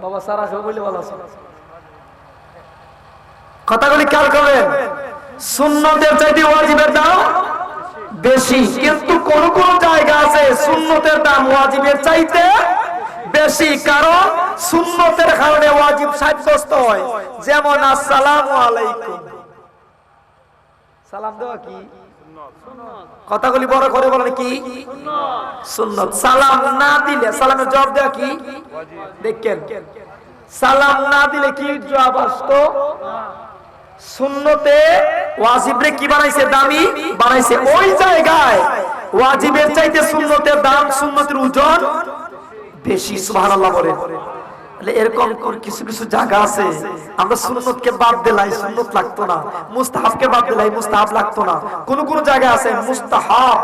বাবা সারা সব বলে বলা কথাগুলি খেয়াল করবেন। সুন্নতের চাইতে ওয়াজিবের দাম বেশি, কিন্তু কোন কোন জায়গা আছে সুন্নতের দাম ওয়াজিবের চাইতে বেশি, কারণ সুন্নতের কারণে ওয়াজিব সাব্যস্ত হয়। যেমন আসসালামু আলাইকুম, সালাম দেওয়া কি কথাগুলি বড় করে বলেন কি সুন্নত। সালাম না দিলে সালামের জবাব দেওয়া কি দেখেন, সালাম না দিলে কি জবাব আসতো? সুন্নতে ওয়াজিবরে কি বানাইছে? দামি বানাইছে। ওই জায়গায় ওয়াজিবের চাইতে সুন্নতের দাম, সুন্নতের ওজন বেশি। সুবহানাল্লাহ বলে। এরকম কিছু কিছু জায়গা আছে আমরা সুন্নতকে বাদ দিলাই, সুন্নত লাগতো না। মুস্তাহাবকে বাদ দিলাই, মুস্তাহাব লাগতো না। কোন কোন জায়গা আছে মুস্তাহাব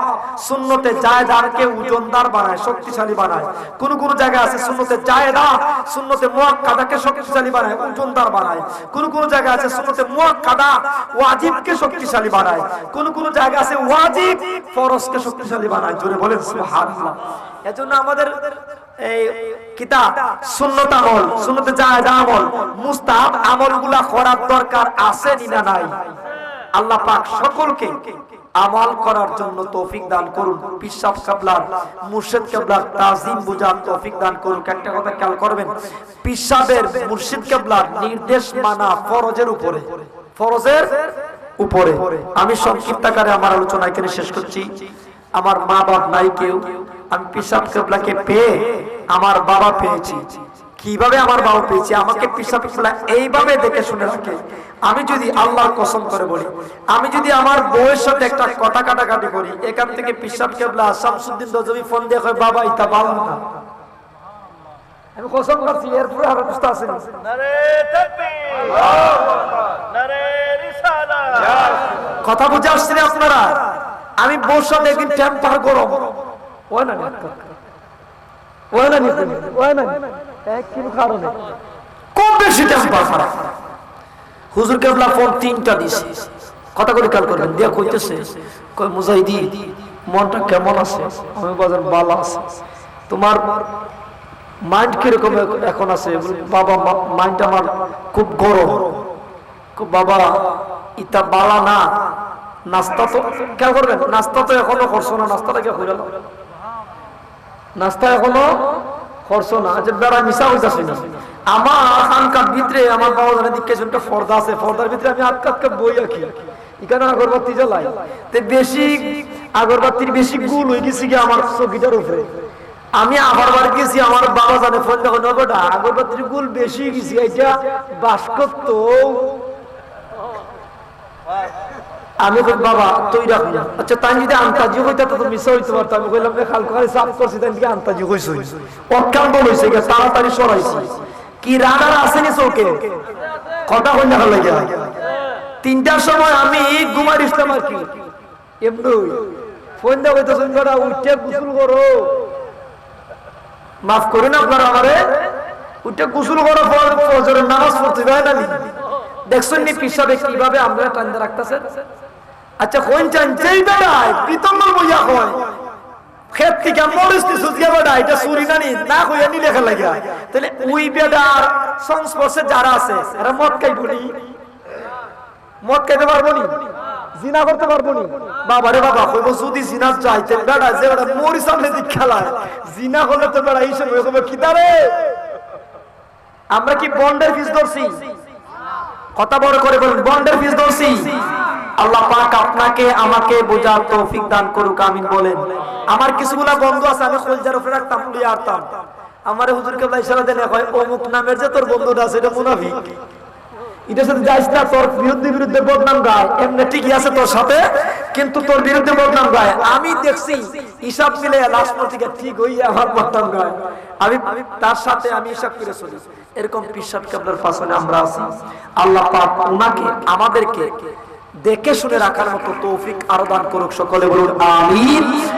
সুন্নতে জায়েদারকে ওজনদার বানায়, শক্তিশালী বানায়। কোন কোন জায়গা আছে সুন্নতে জায়েদা সুন্নতে মুআক্কাদাকে শক্তিশালী বানায়, ওজনদার বানায়। কোন কোন জায়গা আছে সুন্নতে মুআক্কাদা ওয়াজিবকে শক্তিশালী বানায়। কোন কোন জায়গা আছে ওয়াজিব ফরজকে শক্তিশালী বানায়। জোরে বলেন সুবহানাল্লাহ। এজন্য আমাদের এই কিতাব সুন্নত আমল, সুন্নতে জায়েদা আমল, মুস্তাহাব আমলগুলা করার দরকার আছে না নাই? আল্লাহ পাক সকলকে আমল করার জন্য তৌফিক দান করুন। পিসাব কিবলার, মুর্শিদ কিবলার তাজিম বুঝার তৌফিক দান করুন। একটা কথা খেয়াল করবেন, পিসাবের মুর্শিদ কিবলার নির্দেশ মানা ফরজের উপরে, ফরজের উপরে। আমি সংক্ষিপ্ত আকারে আমার আলোচনা এখানে শেষ করছি। আমার মা বাপ নাই কেউ, আমি পিসাব কিবলাকে পেয়ে আমার বাবা পেয়েছি। কিভাবে আমার বাবা পেয়েছি? আমাকে পিসাব কিবলা এইভাবে দেখে শুনে রাখে। আমি যদি আল্লাহর কসম করে বলি, আমি যদি আমার বউয়ের সাথে একটা কথা কাটাকাটি করি, এখান থেকে পিসাব কিবলা শামসুদ্দিন রজবি ফোন দিয়ে কয় বাবা এটা ভালো না, আমি কসম করছি। এরপরে আর কিছু আছে না। নারে তাকবীর, আল্লাহু আকবার, নারে রিসালাত। কথা বুঝে আসছেন আপনারা? আমি বউর সাথে একদিন টেম্পার গরম হয় না, ওই না নিতে ওই না এক কিলো কারণে খুব বেশি টেম্পার খারাপ। হুজুর কেবলা ফোন 3টা দিছে। কথা করে খেয়াল করবেন, দিয়া কইতেছে কই মুজাহিদি মনটা কেমন আছে? আমি বাজার ভালো আছে। তোমার মাইন্ড কিরকম এখন আছে? বাবা মাইন্ড আমার খুব গরম। বাবা ইটা বালা না, নাস্তা তো খেয়াল করবেন, নাস্তা তো এখনো করছো না, নাস্তাটা কে হইল, নাস্তা এখনো করছো না, যে বেড়া মিশা হইতাছে না। আমার খানকার ভিতরে আমার বাবা জানে দিকে একটা পর্দা আছে, পর্দার ভিতরে আমি আটকা বই রাখি, এখানে আগরবাতি জ্বালাই, তো বেশি আগরবাতির বেশি গুল হয়ে গেছি কি আমার চকিটার উপরে। আমি আবার বার গেছি, আমার বাবা জানে ফোন যখন বেটা আগরবাতির গুল বেশি গেছি, এটা বাস্কত। আমি কই বাবা তুই রাখ না, আচ্ছা তাই যদি আন্তাজি হইতা তো মিশা হইতে পারতো। আমি কইলাম খাল করে সাফ করছি, তাই কি আন্তাজি হইছে, অকান্ত হইছে, তাড়াতাড়ি সরাইছি। কি রানার আসেনি চৌকে কটা হই না লাগে 3টার সময় আমি ঘুমার ইসলাম আর কি এমনি ফোন দেওয়া হইতেছেন করা উঠে গোসল করো, মাফ করুন আপনারা আমারে, উঠে গোসল করো, ফজরের নামাজ পড়তে যায় না। দেখছেন নি পিসাবে কিভাবে আমরা টান্দা রাখতেছেন। আচ্ছা কোন চান যেই বেড়ায় পিতম্বর বইয়া হয় খেত থেকে মরিস্তি সুজিয়া বেড়া এটা চুরি না না হইয়া নি লেখা লাগে, তাহলে ওই বেড়ার সংস্পর্শে যারা আছে এরা মদ খাইব নি, মদ খাইতে পারবো নি, জিনা করতে পারবো নি। বাবারে বাবা কইব যদি জিনা চাইতেন বেড়া যে বেড়া মরি সামনে দিক খেলায় জিনা হলে তো বেড়া হিসেবে কইব কি দাঁড়ে। আমরা কি বন্ডের ফিস ধরছি? কথা বড় করে বলুন, বন্ডের ফিস ধরছি? আল্লাহ পাক আপনাকে আমাকে বোঝার তৌফিক দান করুক, আমিন বলেন। আমার কিছুগুলা বন্ধু আছে আমি কলজার উপরে রাখতাম, লিয়ে আরতাম, আমারে হুজুর কেবলা ইশারা দেন কয় অমুক নামের যে তোর বন্ধুটা আছে এটা মুনাফিক, এটার সাথে যাইস না, তোর বিরুদ্ধে বদনাম গায়, এমনি ঠিকই আছে তোর সাথে কিন্তু তোর বিরুদ্ধে বদনাম গায়। আমি দেখছি হিসাব মিলে লাস্ট থেকে ঠিক হইয়া আমার বদনাম গায়, আমি তার সাথে আমি হিসাব করে চলি। এরকম পিসাব কেবলার পাশে আমরা আছি। আল্লাহ পাক উনাকে আমাদেরকে দেখে শুনে রাখার মতো তৌফিক আরো দান করুক, সকলে বলুন আমিন।